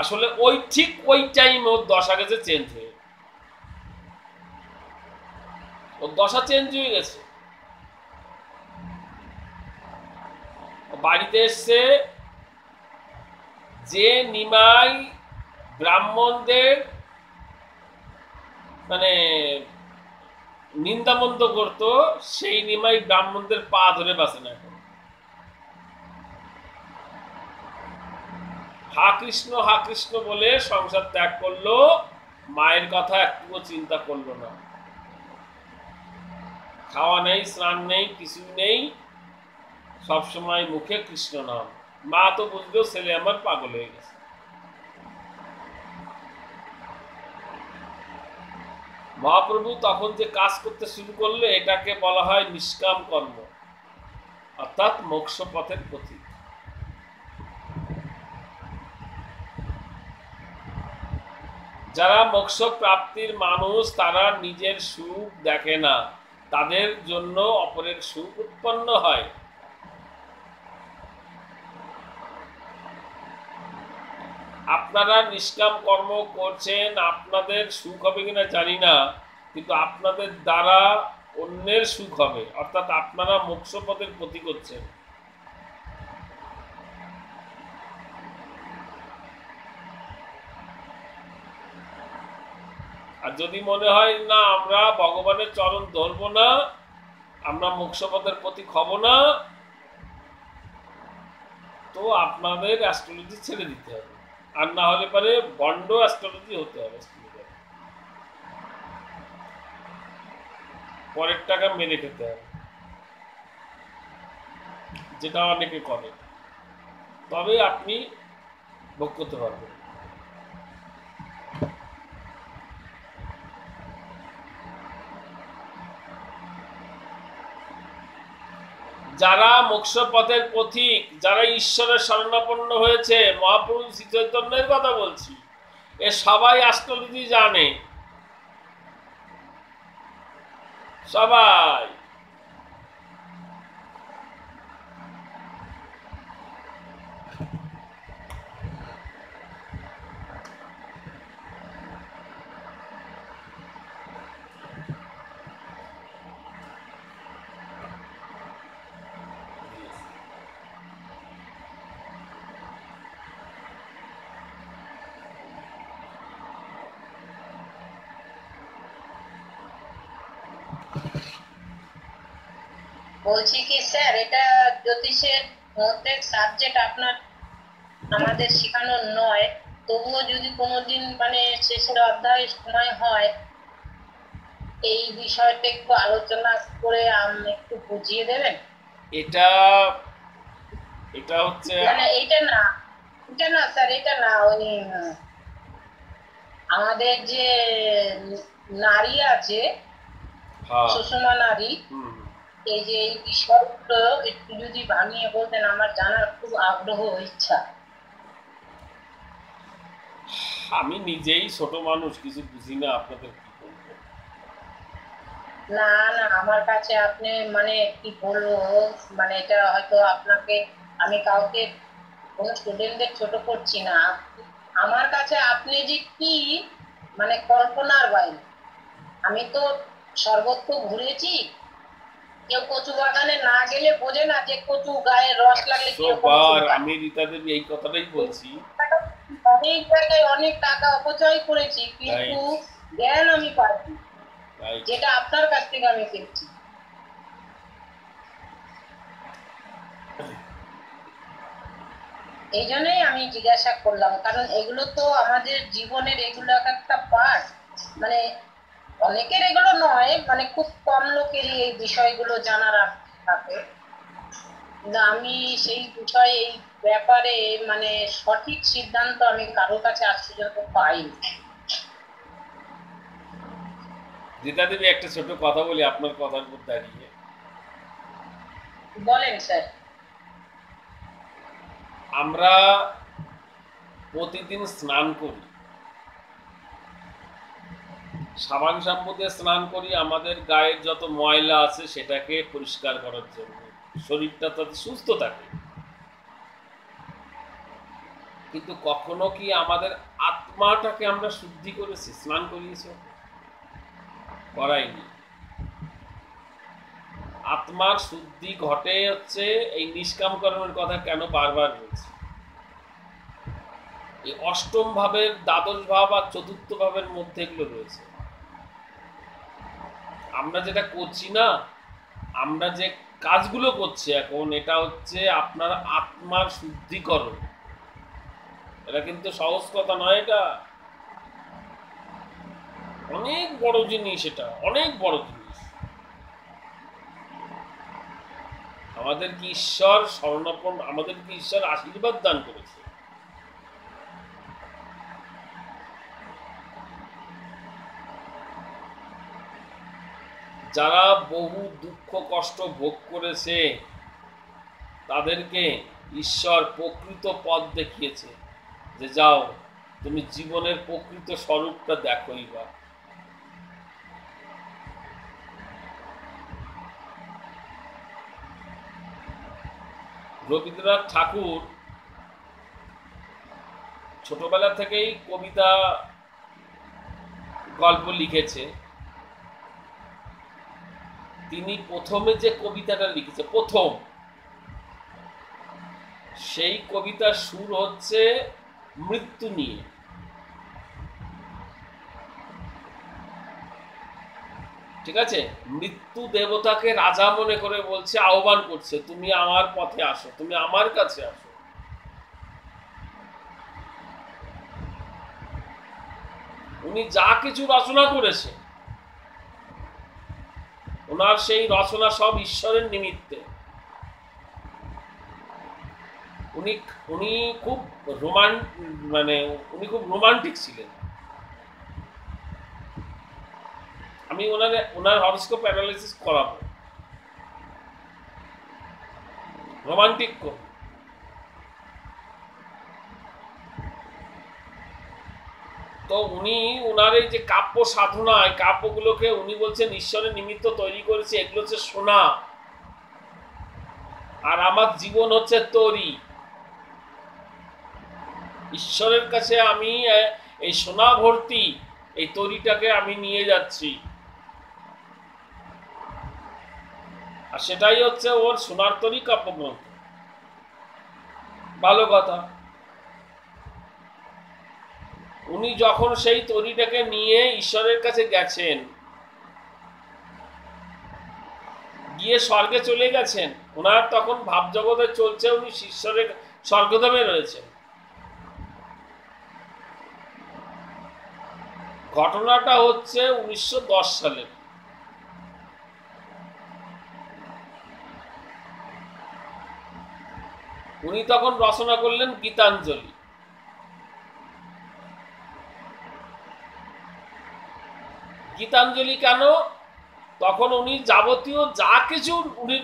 আসলে ঠিক ওই টাইম ওর দশা গেছে চেঞ্জ হয়ে। ওর দশা চেঞ্জ হয়ে গেছে। বাড়িতে এসছে, যে নিমাই ব্রাহ্মণদের মানে নিন্দামন্দ করত, সেই নিমাই ব্রাহ্মণদের পা ধরে বাঁচে না এখন। হা কৃষ্ণ বলে সংসার ত্যাগ করলো, মায়ের কথা একটুও চিন্তা করলো না। খাওয়া নেই, স্নান নেই, কিছু নেই, সবসময় মুখে কৃষ্ণ নাম। মা তো বুঝলো ছেলে আমার পাগল হয়ে গেছে। মহাপ্রভু তখন যে কাজ করতে শুরু করলো, এটাকে বলা হয় নিষ্কাম কর্ম, অর্থাৎ মোক্ষ পথের প্রতীক। যারা মোক্ষ প্রাপ্তির মানুষ, তারা নিজের সুখ দেখে না, তাদের জন্য অপরের সুখ উৎপন্ন হয়। আপনারা নিষ্কাম কর্ম করছেন, আপনাদের সুখ হবে কিনা জানি না, কিন্তু আপনাদের দ্বারা অন্যের সুখ হবে, অর্থাৎ আপনারা মোক্ষ পথের প্রতীক হচ্ছেন। আর যদি মনে হয় না আমরা ভগবানের চরণ ধরবো না, আমরা মোক্ষ পথের প্রতীক হব না, তো আপনাদের অ্যাস্ট্রোলজি ছেড়ে দিতে হবে, আর না হলে পরে বন্ড অ্যাস্ট্রোলজি হতে হবে। পরের টাকা মেরে খেতে হবে, যেটা অনেকে করে, তবে আপনি ভোগ করতে পারবেন। যারা মোক্ষ পথের পথিক, যারা ঈশ্বরের শরণাপন্ন হয়েছে, মহাপ্রভু শ্রী চৈতন্যের কথা বলছি, এ সবাই অ্যাস্ট্রোলজি জানে, সবাই। বলছি কি স্যার, এটা জ্যোতিষের মধ্যে সাবজেক্ট আপনার আমাদের শেখানোর নয়, তবুও যদি কোনোদিন মানে শেষের অধ্যায় সময় হয়, এই বিষয়টা একটু আলোচনা করে একটু বুঝিয়ে দেবেন। এটা এটা হচ্ছে মানে এটা না স্যার, এটা না, ওই আমাদের যে নারী আছে, সুষমা নারী, এই যে এই বিষয়গুলো একটু যদি ভাঙিয়ে বলতেন, আমার জানার খুব আগ্রহ, ইচ্ছা। আমি নিজেই ছোট মানুষ, কিছু বুঝি না, আপনাদের কি বলবো। না আমার কাছে আপনি মানে কি বলবো, মানে এটা হয়তো আপনাকে, আমি কাউকে কোনো স্টুডেন্টদের ছোট করছি না, আমার কাছে আপনি যে কি মানে কল্পনার বাইরে। আমি তো সর্বত্র ঘুরেছি, কেউ কচু বাগানে না গেলে বোঝে না যে কচু গায়ে রস লাগলে আমি রীতা দেবী এই কথাটাই বলছি, অনেক জায়গায় অনেক টাকা অপচয় করেছি, কিন্তু জ্ঞান আমি পাইনি, যেটা আপনার কাছ থেকে আমি পেয়েছি। এই জন্যই আমি জিজ্ঞাসা করলাম, কারণ এগুলো তো আমাদের জীবনের, এগুলো একটা পার্ট, মানে অনেকের এগুলো নয়, মানে খুব কম লোকেরই এই বিষয়গুলো জানার থাকে। আমি সেই বিষয়ে, এই ব্যাপারে মানে সঠিক সিদ্ধান্ত আমি কারো কাছে আজ পর্যন্ত পাইনি। রীতা দেবী, একটা ছোট কথা বলি আপনার কথার উপর দাঁড়িয়ে। বলেন স্যার। আমরা প্রতিদিন স্নান করি, সাবান শ্যাম্পু দিয়ে স্নান করি, আমাদের গায়ের যত ময়লা আছে সেটাকে পরিষ্কার করার জন্য, শরীরটা তাতে সুস্থ থাকে। কিন্তু কখনো কি আমাদের আত্মাটাকে আমরা শুদ্ধি করেছি? স্নান করিয়েছি? করাইনি। আত্মার শুদ্ধি ঘটে হচ্ছে এই নিষ্কাম কর্মের কথা কেন বারবার বলছি। এই অষ্টম ভাবের দ্বাদশ ভাব আর চতুর্থ ভাবের মধ্যে এগুলো রয়েছে। আমরা যেটা করছি না, আমরা যে কাজগুলো করছি এখন, এটা হচ্ছে আপনার আত্মার শুদ্ধিকরণ। এটা কিন্তু সহজ কথা নয়, এটা অনেক বড় জিনিস, এটা অনেক বড় জিনিস। আমাদের কি ঈশ্বর শরণাপন্ন, আমাদের কি ঈশ্বর আশীর্বাদ দান করেছে। যারা বহু দুঃখ কষ্ট ভোগ করেছে তাদেরকে ঈশ্বর প্রকৃত পথ দেখিয়েছে, যে যাও তুমি জীবনের প্রকৃত স্বরূপটা দেখোই বা। রবীন্দ্রনাথ ঠাকুর ছোটবেলা থেকেই কবিতা গল্প লিখেছে। তিনি প্রথমে যে কবিতাটা লিখেছে, প্রথম, সেই কবিতার সুর হচ্ছে মৃত্যু নিয়ে। ঠিক আছে, মৃত্যু দেবতাকে রাজা মনে করে বলছে, আহ্বান করছে, তুমি আমার পথে আসো, তুমি আমার কাছে আসো। উনি যা কিছু রচনা করেছে, ওনার সেই রচনা সব ঈশ্বরের নিমিত্তে। উনি খুব খুব রোমান্টিক ছিলেন। আমি ওনার হরোস্কোপ অ্যানালিসিস করাবো। রোমান্টিক কবি। তো উনি ওনার এই যে কাব্য সাধনা, এই কাব্যগুলোকে উনি বলছেন ঈশ্বরের নিমিত্ত তৈরি করেছে। এগুলো হচ্ছে সোনা, আর আমার জীবন হচ্ছে তরি। ঈশ্বরের কাছে আমি এই সোনা ভর্তি এই তরিটাকে আমি নিয়ে যাচ্ছি, আর সেটাই হচ্ছে ওর সোনার তরি কাব্যগ্রন্থ। ভালো কথা। উনি যখন সেই তরিটাকে নিয়ে ঈশ্বরের কাছে গেছেন, গিয়ে স্বর্গে চলে গেছেন, ওনার তখন ভাবজগতে চলছে, উনি ঈশ্বরের স্বর্গধামে রয়েছেন। ঘটনাটা হচ্ছে 1910 সালের। উনি তখন রচনা করলেন গীতাঞ্জলি। গীতাঞ্জলি কেন? তখন উনি যাবতীয় যা কিছু উনি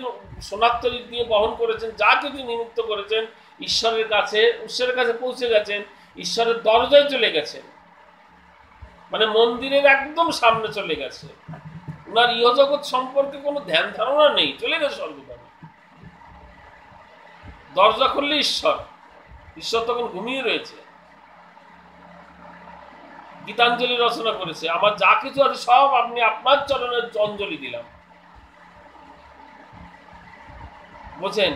সোনাত্তরী দিয়ে বহন করেছেন, যা কিছু নিমিত্ত করেছেন, ঈশ্বরের কাছে পৌঁছে গেছেন, ঈশ্বরের দরজায় চলে গেছেন, মানে মন্দিরের একদম সামনে চলে গেছে। ওনার ইহজগৎ সম্পর্কে কোনো ধ্যান ধারণা নেই, চলে গেছে স্বর্গধামে। দরজা খুললে ঈশ্বর তখন ঘুমিয়ে রয়েছে। গীতাঞ্জলি রচনা করেছে, আমার যা কিছু আছে সব আপনি আপনার চরণের অঞ্জলি দিলাম। বোঝেন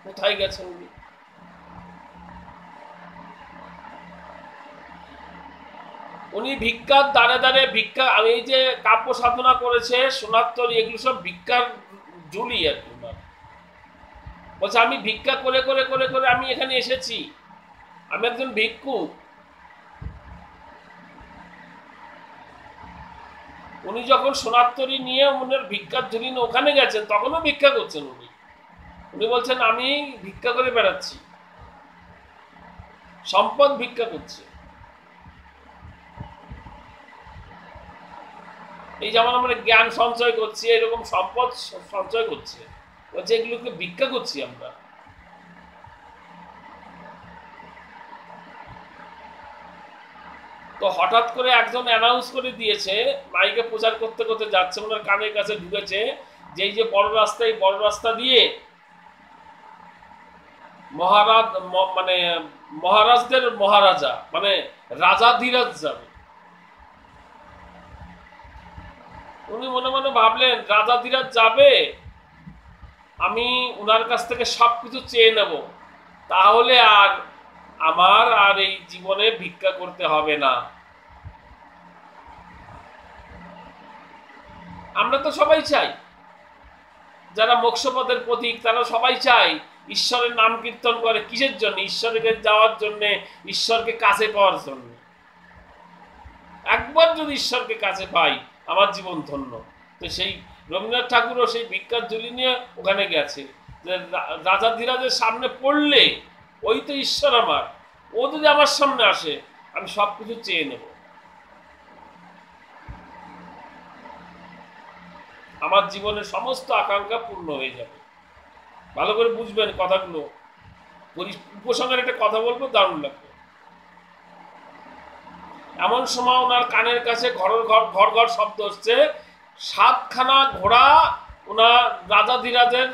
কোথায় গেছেন উনি? উনি ভিক্ষার দ্বারে দ্বারে ভিক্ষা, এই যে কাব্য সাধনা করেছে সোনাত্তরী, এগুলো সব ভিক্ষার ঝুলি আর কি। বলছে আমি ভিক্ষা করে করে করে করে আমি এখানে এসেছি, আমি একজন ভিক্ষুক। উনি যখন সোনাত্তরী নিয়ে উনার ভিক্ষার ঝুলি নিয়ে ওখানে গেছেন, তখনও ভিক্ষা করছেন উনি বলছেন আমি ভিক্ষা করে বেড়াচ্ছি, সম্পদ ভিক্ষা করছে। এই যেমন আমরা জ্ঞান সঞ্চয় করছি, এরকম সম্পদ সঞ্চয় করছে, বলছে এগুলোকে ভিক্ষা করছি আমরা। তো হঠাৎ করে একজন অ্যানাউন্স করে দিয়েছে, মাইকে প্রচার করতে করতে যাচ্ছে, ওনার কানের কাছে ঢুকেছে, যে এই যে বড় রাস্তা, এই বড় রাস্তা দিয়ে মহারাজদের মহারাজা, মানে রাজাধিরাজ যাবে। উনি মনে মনে ভাবলেন রাজাধিরাজ যাবে, আমি ওনার কাছ থেকে সব কিছু চেয়ে নেব, তাহলে আর আমার আর এই জীবনে ভিক্ষা করতে হবে না। আমরা তো সবাই চাই, যারা মোক্ষপথের প্রতীক তারা সবাই চাই ঈশ্বরের নাম কীর্তন করে। কিসের জন্য? ঈশ্বরকে যাওয়ার জন্য, ঈশ্বরকে কাছে পাওয়ার জন্য। একবার যদি ঈশ্বরকে কাছে পাই আমার জীবন ধন্য। তো সেই রবীন্দ্রনাথ ঠাকুরও সেই ভিক্ষার ঝুলি নিয়ে ওখানে গেছে, যে রাজাধিরাজের সামনে পড়লে ওই তো ঈশ্বর আমার, ও যদি আমার সামনে আসে আমি সব কিছু চেয়ে নেব, আমার জীবনের সমস্ত আকাঙ্ক্ষা পূর্ণ হয়ে যাবে। ভালো করে বুঝবেন কথাগুলো। উপসংহারে একটা কথা বলবো, দারুণ লাগবে। এমন সময় ওনার কানের কাছে ঘর ঘর শব্দ হচ্ছে। 7খানা ঘোড়া ওনার রাজাধিরাজের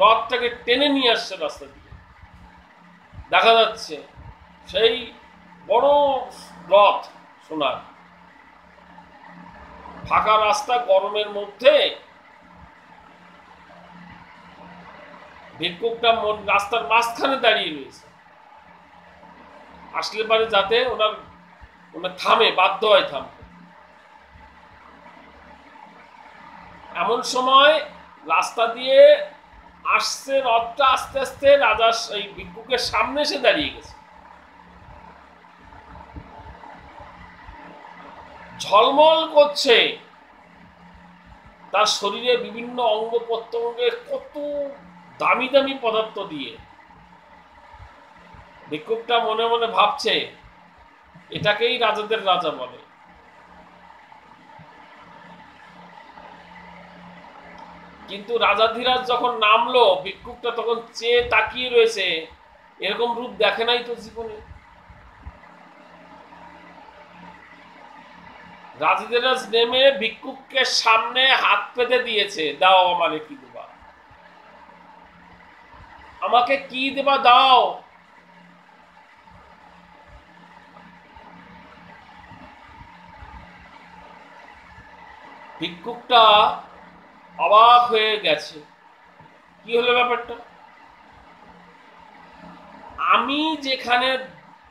রথটাকে টেনে নিয়ে আসছে রাস্তা দিয়ে। দেখা যাচ্ছে সেই বড় রথ সোনার, ফাঁকা রাস্তা, গরমের মধ্যে ভিক্ষুকটা রাস্তার মাঝখানে দাঁড়িয়ে রয়েছে। আসলে পারে যাতে ওনার থামে, বাধ্য হয় থামতে। এমন সময় রাস্তা দিয়ে আসছে রথটা, আস্তে আস্তে রাজা এই ভিক্ষুকের সামনে এসে দাঁড়িয়ে গেছে। ঝলমল করছে, তার শরীরে বিভিন্ন অঙ্গ প্রত্যঙ্গে কত দামি দামি পদার্থ দিয়ে। ভিক্ষুকটা মনে মনে ভাবছে এটাকেই রাজাদের রাজা বলে। কিন্তু রাজাধিরাজ যখন নামলো, ভিক্ষুকটা তখন চেয়ে তাকিয়ে রয়েছে, এরকম রূপ দেখে নাই তো জীবনে। রাজাধিরাজ নেমে ভিক্ষুককে সামনে হাত পেতে দিয়েছে, দাও আমারে কি দেবা, আমাকে কি দেবা দাও। ভিক্ষুকটা অবাক হয়ে গেছে, কি হলো ব্যাপারটা। আমি যেখানে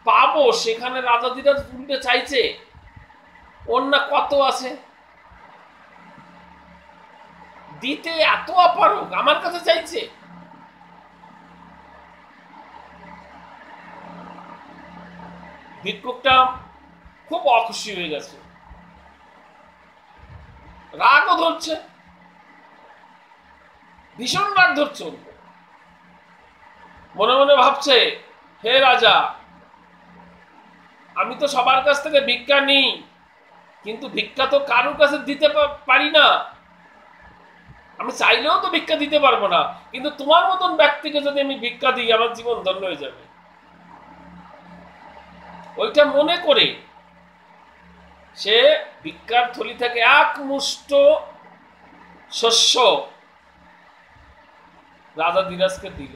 পাবো সেখানে রাজাধিরাজ উল্টে চাইছে, ওর না কত আছে, দিতে এত অপারক, আমার কাছে চাইছে। ভিক্ষুকটা খুব অখুশি হয়ে গেছে, রাগও ধরছে, ভীষণ রাগ ধরছে। মনে মনে ভাবছে, হে রাজা, আমি তো সবার কাছ থেকে ভিক্ষা নিই, কিন্তু ভিক্ষা তো কারোর কাছে দিতে পারি না। আমি চাইলেও তো ভিক্ষা দিতে পারবো না, কিন্তু তোমার মতন ব্যক্তিকে যদি আমি ভিক্ষা দিই আমার জীবন ধন্য হয়ে যাবে। ওইটা মনে করে সে ভিক্ষার থলি থেকে এক মুষ্ট শস্য রাজাধিরাজকে দিল।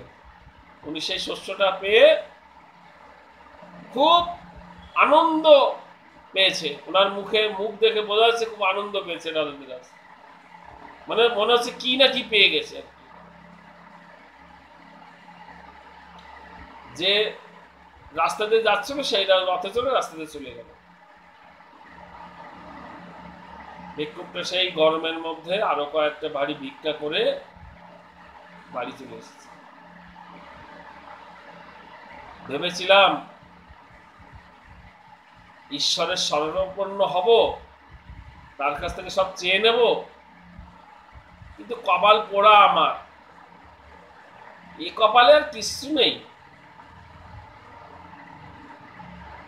উনি সেই শস্যটা পেয়ে খুব আনন্দ পেয়েছে, ওনার মুখ দেখে বোঝা যাচ্ছে খুব আনন্দ পেয়েছে রাজাধিরাজ। মানে মনে হচ্ছে কি না কি পেয়ে গেছে। যে রাস্তা দিয়ে যাচ্ছিল সেই রথে চলে রাস্তা দিয়ে চলে গেল। ভিক্ষুকটা সেই গরমের মধ্যে আরো কয়েকটা ভারী ভিক্ষা করে বাড়ি চলে এসেছে। ভেবেছিলাম ঈশ্বরের শরণাপন্ন হব, তার কাছ থেকে সব চেয়ে নেব, কিন্তু কপাল পোড়া আমার, এই কপালে আর কিছু নেই।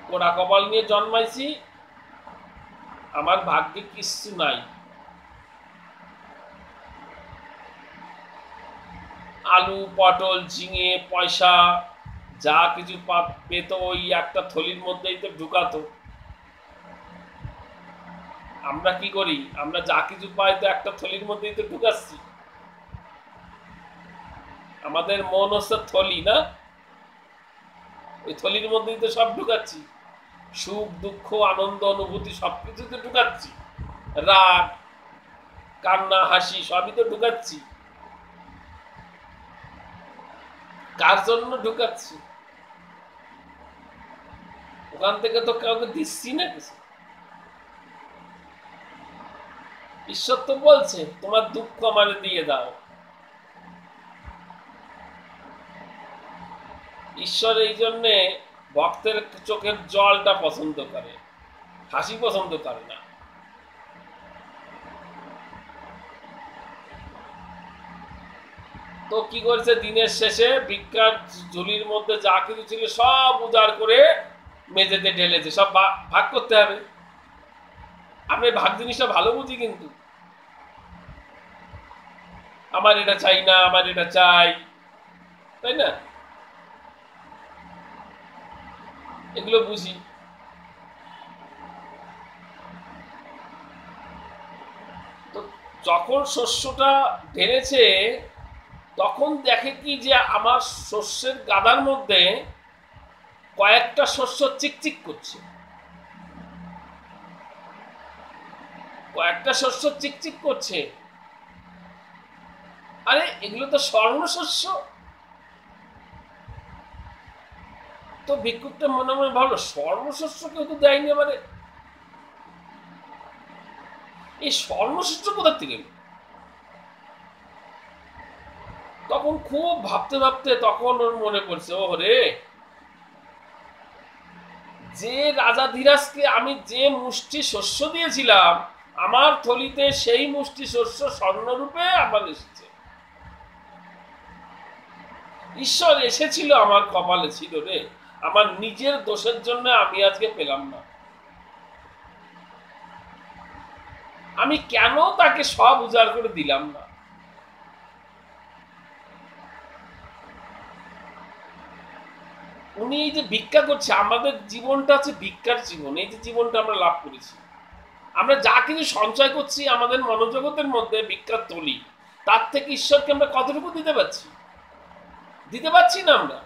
পোড়া কপাল নিয়ে জন্মাইছি, আমার ভাগ্যে কিচ্ছু নাই। আলু, পটল, ঝিঙে, পয়সা যা কিছু পেত ওই একটা থলির মধ্যেই তো ঢুকাতো। আমরা কি করি, আমরা যা কিছু পাই তো একটা থলির মধ্যেই তো ঢুকাচ্ছি। আমাদের মন হচ্ছে থলি, না? ওই থলির মধ্যেই তো সব ঢুকাচ্ছি, সুখ দুঃখ আনন্দ অনুভূতি সবকিছু তো ঢুকাচ্ছি, রাগ কান্না হাসি সবই তো ঢুকাচ্ছি। কার জন্য ঢুকাচ্ছি? ওখান থেকে তো কাউকে দিচ্ছি না কিছু। ঈশ্বর তো বলছে তোমার দুঃখ আমারে দিয়ে দাও। ঈশ্বর এই জন্যে ভক্তের চোখের জলটা পছন্দ করে, হাসি পছন্দ করে না। তো কি করেছে, দিনের শেষে ভিক্ষার ঝুলির মধ্যে যা কিছু ছিল সব উজাড় করে মেঝেতে ঢেলেছে। সব ভাগ করতে হবে। আমি ভাগ জিনিসটা ভালো বুঝি, কিন্তু আমার এটা চাই না, আমার এটা চাই, তাই না? এগুলো বুঝি। তো যখন শস্যটা ঢেলেছে তখন দেখে কি যে আমার শস্যের গাদার মধ্যে কয়েকটা শস্য চিকচিক করছে, কয়েকটা শস্য চিকচিক করছে। আরে এগুলো তো স্বর্ণ শস্য। তো ভিক্ষুকটা মনে মনে ভাবলো, স্বর্ণ শস্য কেউ তো দেয়নি আমারে, এই স্বর্ণ শস্য কোথা থেকে এলো? তখন খুব ভাবতে ভাবতে তখন ওর মনে পড়ছে, ও রে, যে রাজা ধীরাজকে আমি যে মুষ্টি শস্য দিয়েছিলাম, আমার থলিতে সেই মুষ্টি শস্য স্বর্ণরূপে আমার এসেছে। ঈশ্বর এসেছিল, আমার কপালে ছিল রে, আমার নিজের দোষের জন্য আমি আজকে পেলাম না। আমি কেন তাকে সব উজাড় করে দিলাম না? উনি এই যে ভিক্ষা করছে, আমাদের জীবনটা আছে ভিক্ষার জীবন। এই যে জীবনটা আমরা লাভ করেছি, আমরা যা কিছু সঞ্চয় করছি আমাদের মনোজগতের মধ্যে ভিক্ষার তলি, তার থেকে ঈশ্বরকে আমরা কতটুকু দিতে পারছি? দিতে পারছি না আমরা।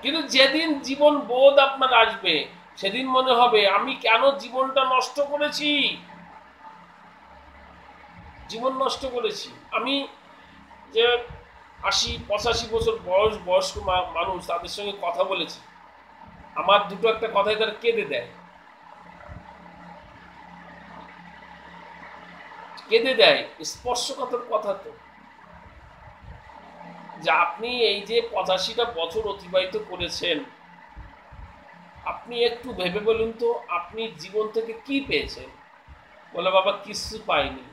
কিন্তু যেদিন জীবন বোধ আপনার আসবে, সেদিন মনে হবে আমি কেন জীবনটা নষ্ট করেছি, জীবন নষ্ট করেছি। আমি যে ৮০-৮৫ বছর বয়স্ক মানুষ, তাদের সঙ্গে কথা বলেছি, আমার দুটো একটা কথাই তারা কেঁদে দেয়, কেঁদে দেয়। স্পর্শকাতর কথা তো, যে আপনি এই যে ৮৫টা বছর অতিবাহিত করেছেন, আপনি একটু ভেবে বলুন তো আপনি জীবন থেকে কি পেয়েছেন? বলে, বাবা কিছু পাইনি।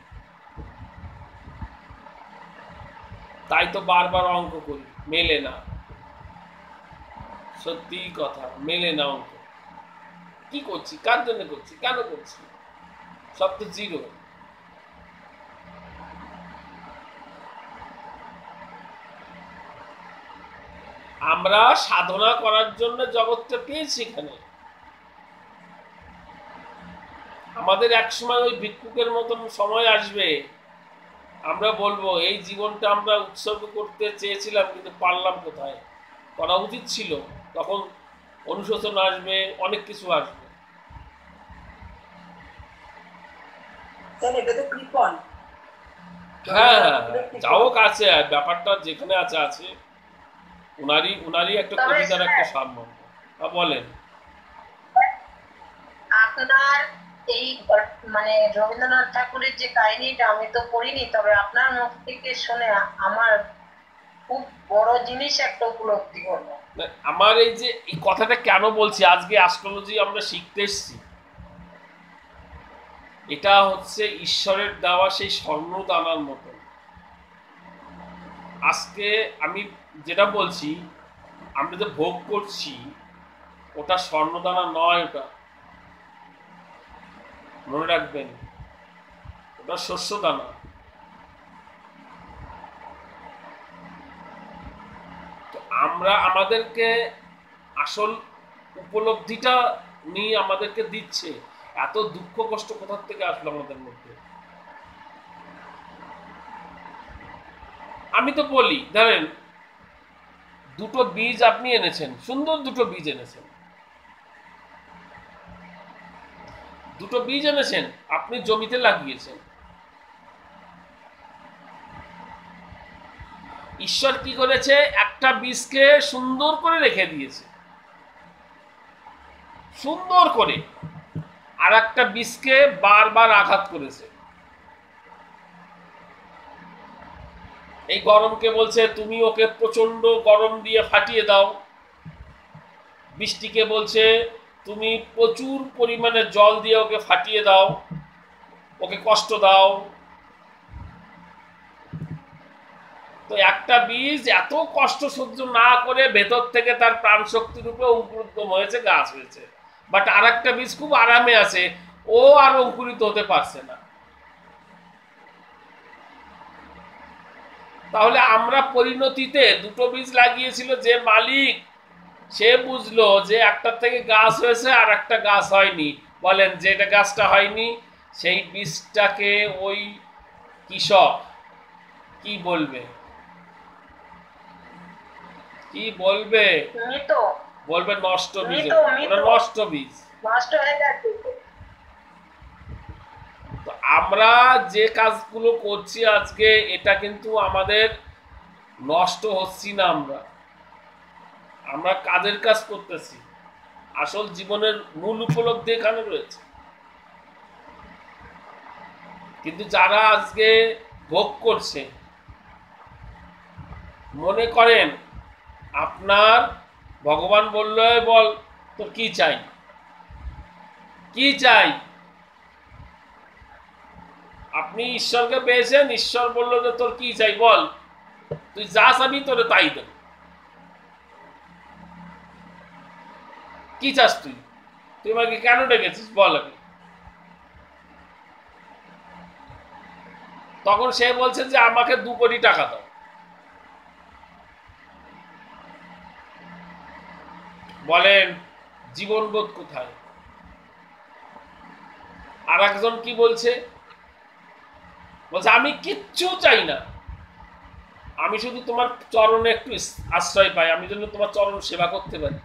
তাই তো বারবার অঙ্ক করি, মেলে না। সত্যি কথা, মেলে না অঙ্ক। কি করছি, কার জন্য করছি, কেন করছি? সব তো জিরো। আমরা সাধনা করার জন্য জগৎটা পেয়েছি এখানে। আমাদের একসময় ওই ভিক্ষুকের মতন সময় আসবে, আমরা বলবো এই জীবনটা আমরা উৎসর্গ করতে চেয়েছিলাম, কিন্তু পারলাম কোথায়? করা উচিত ছিল। তখন অনুশোচনা আসবে, অনেক কিছু আসবে। হ্যাঁ, যাও কাছে, ব্যাপারটা যেখানে আছে আছে। উনারই একটা কবিতার একটা সম্মান। বলেন। আপনার এই মানে রবীন্দ্রনাথ ঠাকুরের যে কাহিনীটা আমি তো পড়িনি, তবে আপনার মুখ থেকে শুনে আমার খুব বড় জিনিস একটা উপলব্ধি হলো। আমার এই যে এই কথাটা কেন বলছি, আজকে অ্যাস্ট্রোলজি আমরা শিখতে এসেছি, এটা হচ্ছে ঈশ্বরের দেওয়া সেই স্বর্ণদানার মতো। আজকে আমি যেটা বলছি, আমরা যে ভোগ করছি ওটা স্বর্ণদানা নয়, ওটা মনে রাখবেন, ওটা শস্য দানা। তো আমরা আমাদেরকে আসল উপলব্ধিটা উনি আমাদেরকে দিচ্ছে। এত দুঃখ কষ্ট কোথা থেকে আসলো আমাদের মধ্যে? আমি তো বলি, ধরেন দুটো বীজ আপনি এনেছেন, সুন্দর দুটো বীজ এনেছেন, দুটো বীজ এনেছেন, আপনি জমিতে লাগিয়েছেন। ঈশ্বর কি করেছে, একটা বীজকে সুন্দর করে রেখে দিয়েছে, সুন্দর করে, আর একটা বীজকে বারবার আঘাত করেছে। এই গরমকে বলছে তুমি ওকে প্রচন্ড গরম দিয়ে ফাটিয়ে দাও, বৃষ্টিকে বলছে তুমি প্রচুর পরিমাণে জল দিয়ে ওকে ফাটিয়ে দাও, ওকে কষ্ট দাও। তো একটা বীজ এত কষ্ট সহ্য না করে ভেতর থেকে তার প্রাণ শক্তি রূপে অঙ্কুরোদ্গম হয়েছে, গাছ হয়েছে। বাট আর একটা বীজ খুব আরামে আছে, ও আর অঙ্কুরিত হতে পারছে না। তাহলে আমরা পরিণতিতে দুটো বীজ লাগিয়েছিল, যে মালিক সে বুঝলো যে একটা থেকে গাছ হয়েছে আর একটা গাছ হয়নি। বলেন যেটা গাছটা হয়নি সেই বীজটাকে ওই কৃষক কি বলবে, কি বলবে? বলবে নষ্ট বীজ, ওটা নষ্ট বীজ। তো আমরা যে কাজগুলো করছি আজকে, এটা কিন্তু আমাদের নষ্ট হচ্ছি না, আমরা কাজের কাজ করতেছি। আসল জীবনের মূল উপলব্ধি এখানে রয়েছে। কিন্তু যারা আজকে ভোগ করছে, মনে করেন আপনার ভগবান বলল বল তোর কি চাই, কি চাই? আপনি ঈশ্বরকে পেয়েছেন, ঈশ্বর বলল যে তোর কি চাই বল, তুই যা চাবি তোরে তাই দেব। কি চাস তুই? তুই আমাকে কেন ডেকেছিস বল আগে। তখন সে বলছে যে আমাকে 2 কোটি টাকা দাও। বলেন জীবনবোধ কোথায়? আর একজন কি বলছে, বলছে আমি কিচ্ছু চাই না, আমি শুধু তোমার চরণে একটু আশ্রয় পাই, আমি যেন তোমার চরণ সেবা করতে পারি।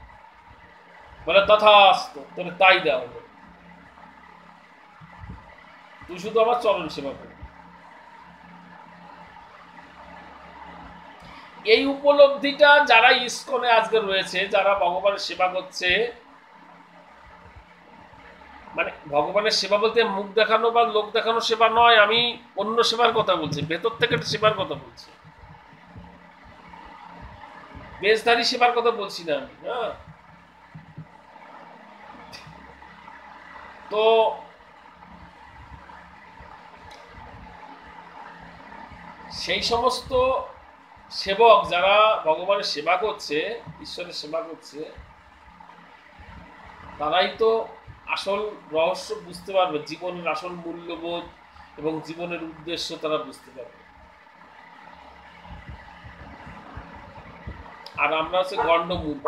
বলে তথাস্তু, তোর তাই দেওয়া হলো, তুই শুধু আমার চরণ সেবা করবি। এই উপলব্ধিটা যারা ইস্কনে আজকে রয়েছে, যারা ভগবানের সেবা করছে, মানে ভগবানের সেবা বলতে মুখ দেখানো বা লোক দেখানো সেবা নয়, আমি অন্য সেবার কথা বলছি, ভেতর থেকে সেবার কথা বলছি, বেশধারী সেবার কথা বলছি না আমি। হ্যাঁ, তো সেই সমস্ত সেবক যারা ভগবানের সেবা করছে, ঈশ্বরের সেবা করছে, তারাই তো আসল রহস্য বুঝতে পারবে, জীবনের আসল মূল্যবোধ এবং জীবনের উদ্দেশ্য তারা বুঝতে পারবে। আর আমরা হচ্ছে গণ্ড মূর্খ,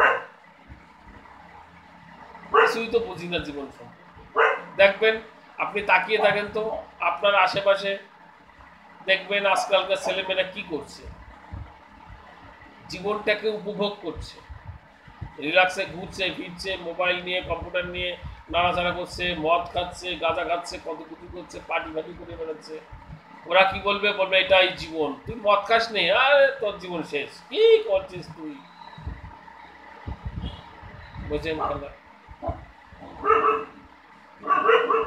কিছুই তো বুঝি না জীবন সম্পর্কে। দেখবেন আপনি তাকিয়ে থাকেন তো আপনার আশেপাশে, দেখবেন আজকালকার ছেলেমেয়েরা কি করছে, জীবনটাকে উপভোগ করছে, রিল্যাক্সে ঘুরছে ফিরছে, মোবাইল নিয়ে কম্পিউটার নিয়ে নাড়াচাড়া করছে, মদ খাচ্ছে, গাঁজা খাচ্ছে, কত কিছু করছে, পার্টি ফাটি করে বেড়াচ্ছে। ওরা কি বলবে, বলবে এটাই জীবন, তুই মদ খাস নি, আরে তোর জীবন শেষ, কি করছিস তুই? বোঝেন খেলা,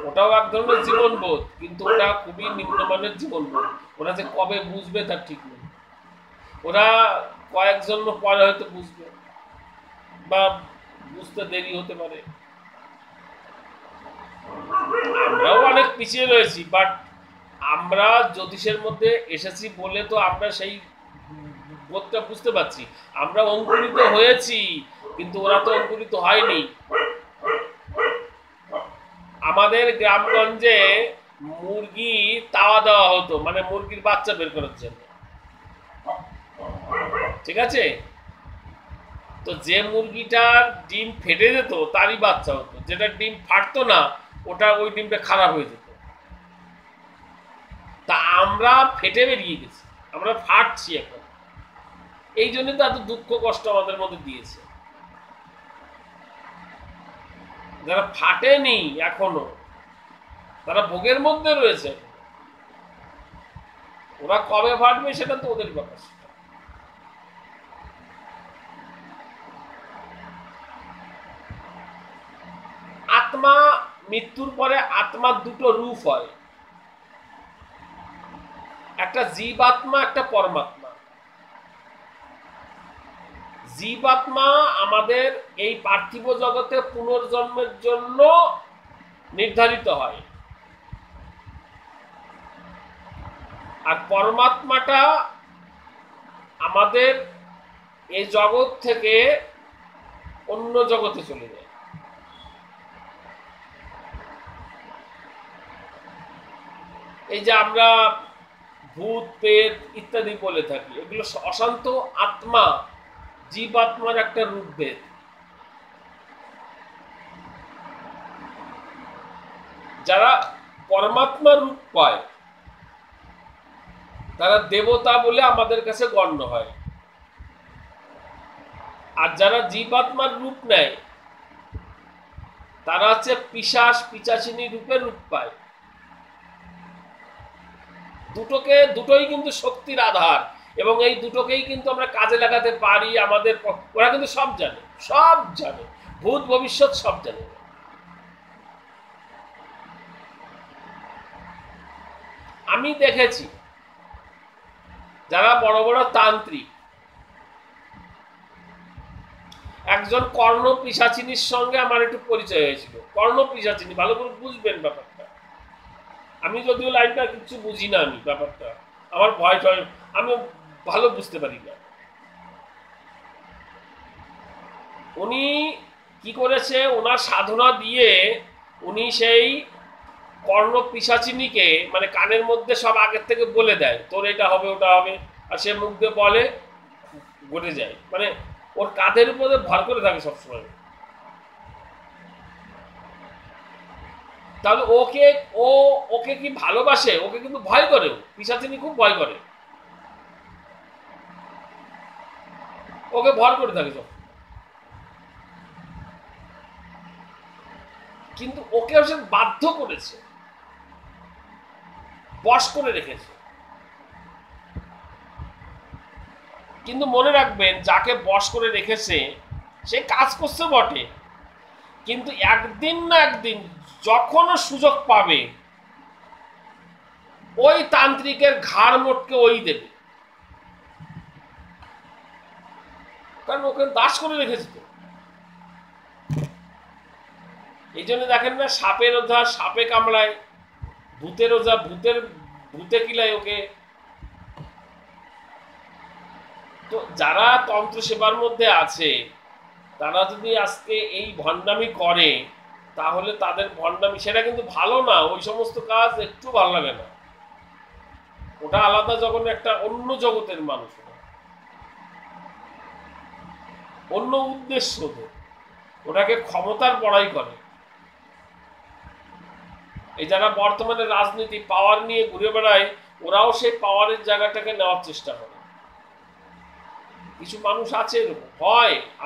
ওটাও এক ধরনের জীবনবোধ, কিন্তু ওটা খুবই নিম্নমানের জীবনবোধ। ওরা যে কবে বুঝবে তার ঠিক নেই, ওরা কয়েক জন্ম পরে হয়তো বুঝবে বা বুঝতে দেরি হতে পারে। আমরাও অনেক পিছিয়ে রয়েছি, বাট আমরা জ্যোতিষের মধ্যে এসেছি বলে তো আমরা সেই বোধটা বুঝতে পারছি। আমরা অঙ্কুরিত হয়েছি, কিন্তু ওরা তো অঙ্কুরিত হয়নি। আমাদের গ্রামগঞ্জে মুরগি তাওয়া দেওয়া হতো, মানে মুরগির বাচ্চা বের করার জন্য, ঠিক আছে? তো যে মুরগিটার ডিম ফেটে যেত তারই বাচ্চা হতো, যেটা ডিম ফাটতো না ওটা ওই ডিমটা খারাপ হয়ে যেত। তা আমরা ফেটে বেরিয়ে গেছি, আমরা ফাটছি এখন, এই জন্য তো এত দুঃখ কষ্ট আমাদের মধ্যে দিয়েছে। যারা ফাটেনি এখনো, তারা ভোগের মধ্যে রয়েছে, ওরা কবে ফাটবে সেটা তো ওদের ব্যাপার। আত্মা মৃত্যুর পরে আত্মার দুটো রূপ হয়, একটা জীবাত্মা, একটা পরমাত্মা। জীবাত্মা আমাদের এই পার্থিব জগতে পুনর্জন্মের জন্য নির্ধারিত হয়, আর পরমাত্মাটা আমাদের এই জগৎ থেকে অন্য জগতে চলে যায়। এই যে আমরা ভূত প্রেত ইত্যাদি বলে থাকি, এগুলো অশান্ত আত্মা, জীবাত্মার একটা রূপভেদ। যারা পরমাত্মা রূপ পায় তারা দেবতা বলে আমাদের কাছে গণ্য হয়, আর যারা জীবাত্মার রূপ নেয় তারা হচ্ছে পিশাচ পিশাচিনী রূপে রূপ পায়। দুটোই কিন্তু শক্তির আধার, এবং এই দুটোকেই কিন্তু আমরা কাজে লাগাতে পারি আমাদের। ওরা কিন্তু সব জানে, ভূত ভবিষ্যৎ সব জানে। আমি দেখেছি যারা বড় বড় তান্ত্রিক, একজন কর্ণ পিশাচিনীর সঙ্গে আমার একটু পরিচয় হয়েছিল। কর্ণ পিশাচিনী, ভালো করে বুঝবেন ব্যাপারটা। আমি যদিও লাইনটা কিছু বুঝি না, আমি ব্যাপারটা আমার ভয় টয় আমি ভালো বুঝতে পারি না। উনি কি করেছে, ওনার সাধনা দিয়ে উনি সেই কর্ণ পিশাচিনীকে মানে কানের মধ্যে সব আগের থেকে বলে দেয়, তোর এটা হবে ওটা হবে, আর সে মুখ দিয়ে বলে ঘটে যায়। মানে ওর কাঁধের উপরে ভর করে থাকে সবসময়। তাহলে ওকে কি ভালোবাসে? ওকে কিন্তু ভয় করে, পিশাচিনী খুব ভয় করে, ওকে ভর করে থাকে সব। কিন্তু ওকে সে বাধ্য করেছে, বশ করে রেখেছে। কিন্তু মনে রাখবেন, যাকে বশ করে রেখেছে সে কাজ করছে বটে, কিন্তু একদিন না একদিন যখনও সুযোগ পাবে ওই তান্ত্রিকের ঘাড় মোটকে ওই দেবে, কারণ ওকে দাস করে রেখেছে তো। এই জন্য দেখেন না, সাপের ওঝা সাপে কামড়ায়, ভূতের ওঝা ভূতে কিলায় ওকে। তো যারা তন্ত্র সেবার মধ্যে আছে তারা যদি আজকে এই ভণ্ডামি করে, তাহলে তাদের ভণ্ডামি সেটা কিন্তু ভালো না। ওই সমস্ত কাজ একটু ভালো লাগে না। ওটা আলাদা যখন একটা অন্য জগতের মানুষ, অন্য উদ্দেশ্য, ওটাকে ক্ষমতার বড়াই করে। এই যারা বর্তমানে রাজনীতি পাওয়ার নিয়ে ঘুরে বেড়ায়, ওরাও সেই পাওয়ারের জায়গাটাকে নেওয়ার চেষ্টা করে। কিছু মানুষ আছে এরকম,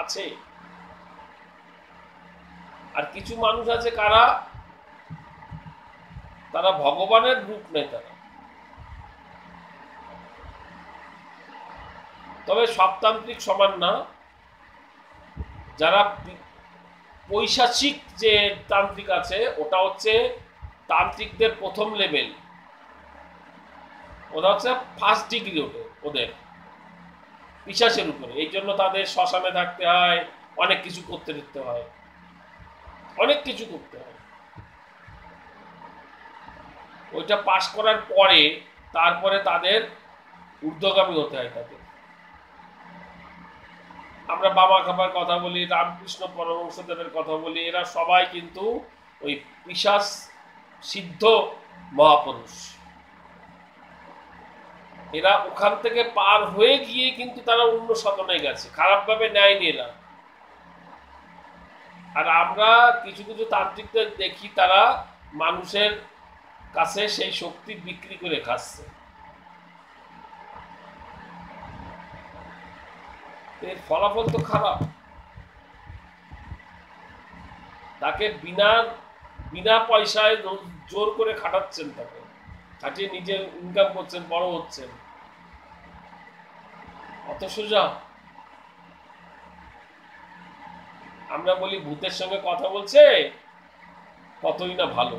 আছে। আর কিছু মানুষ আছে তারা ভগবানের রূপ নেয় তারা। তবে সব তান্ত্রিক সমান না। যারা পৈশাচিক যে তান্ত্রিক আছে, ওটা হচ্ছে তান্ত্রিকদের প্রথম লেভেল, ওটা হচ্ছে ফার্স্ট ডিগ্রি ওদের পিশাচের উপরে। এই জন্য তাদের শ্মশানে থাকতে হয়, অনেক কিছু করতে দিতে হয়, অনেক কিছু করতে হয়। ওইটা পাশ করার পরে তারপরে তাদের ঊর্ধ্বগামী হতে হয় তাদের। আমরা বাবা খাবার কথা বলি, রামকৃষ্ণ পরমহংসদেবের কথা বলি, এরা সবাই কিন্তু ওই পিশাচ সিদ্ধ মহাপুরুষ। এরা ওখান থেকে পার হয়ে গিয়ে কিন্তু তারা অন্য সাধনে গেছে, খারাপভাবে নেয়নি এরা। আর আমরা কিছু কিছু তান্ত্রিকদের দেখি তারা মানুষের কাছে সেই শক্তি বিক্রি করে খাচ্ছে। এর ফলাফল তো খারাপ। তাকে বিনা পয়সায় জোর করে খাটাচ্ছেন, তাকে খাটিয়ে নিজে ইনকাম করছেন, বড় হচ্ছেন। অত সোজা? আমরা বলি ভূতের সঙ্গে কথা বলছে, ততই না ভালো।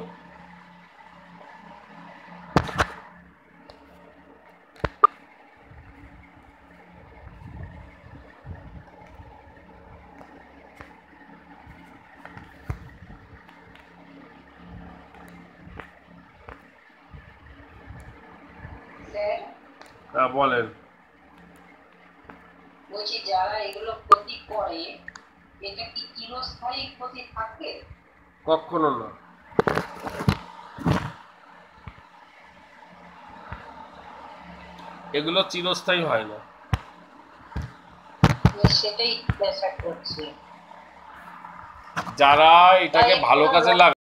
স্যার হ্যাঁ বলেন। বলছি যারা এগুলো ক্ষতি করে এটা কি চিরস্থায়ী ক্ষতি থাকে? কখনো না, এগুলো চিরস্থায়ী হয় না। সেটাই জিজ্ঞাসা করছি। যারা এটাকে ভালো কাজে লাগায়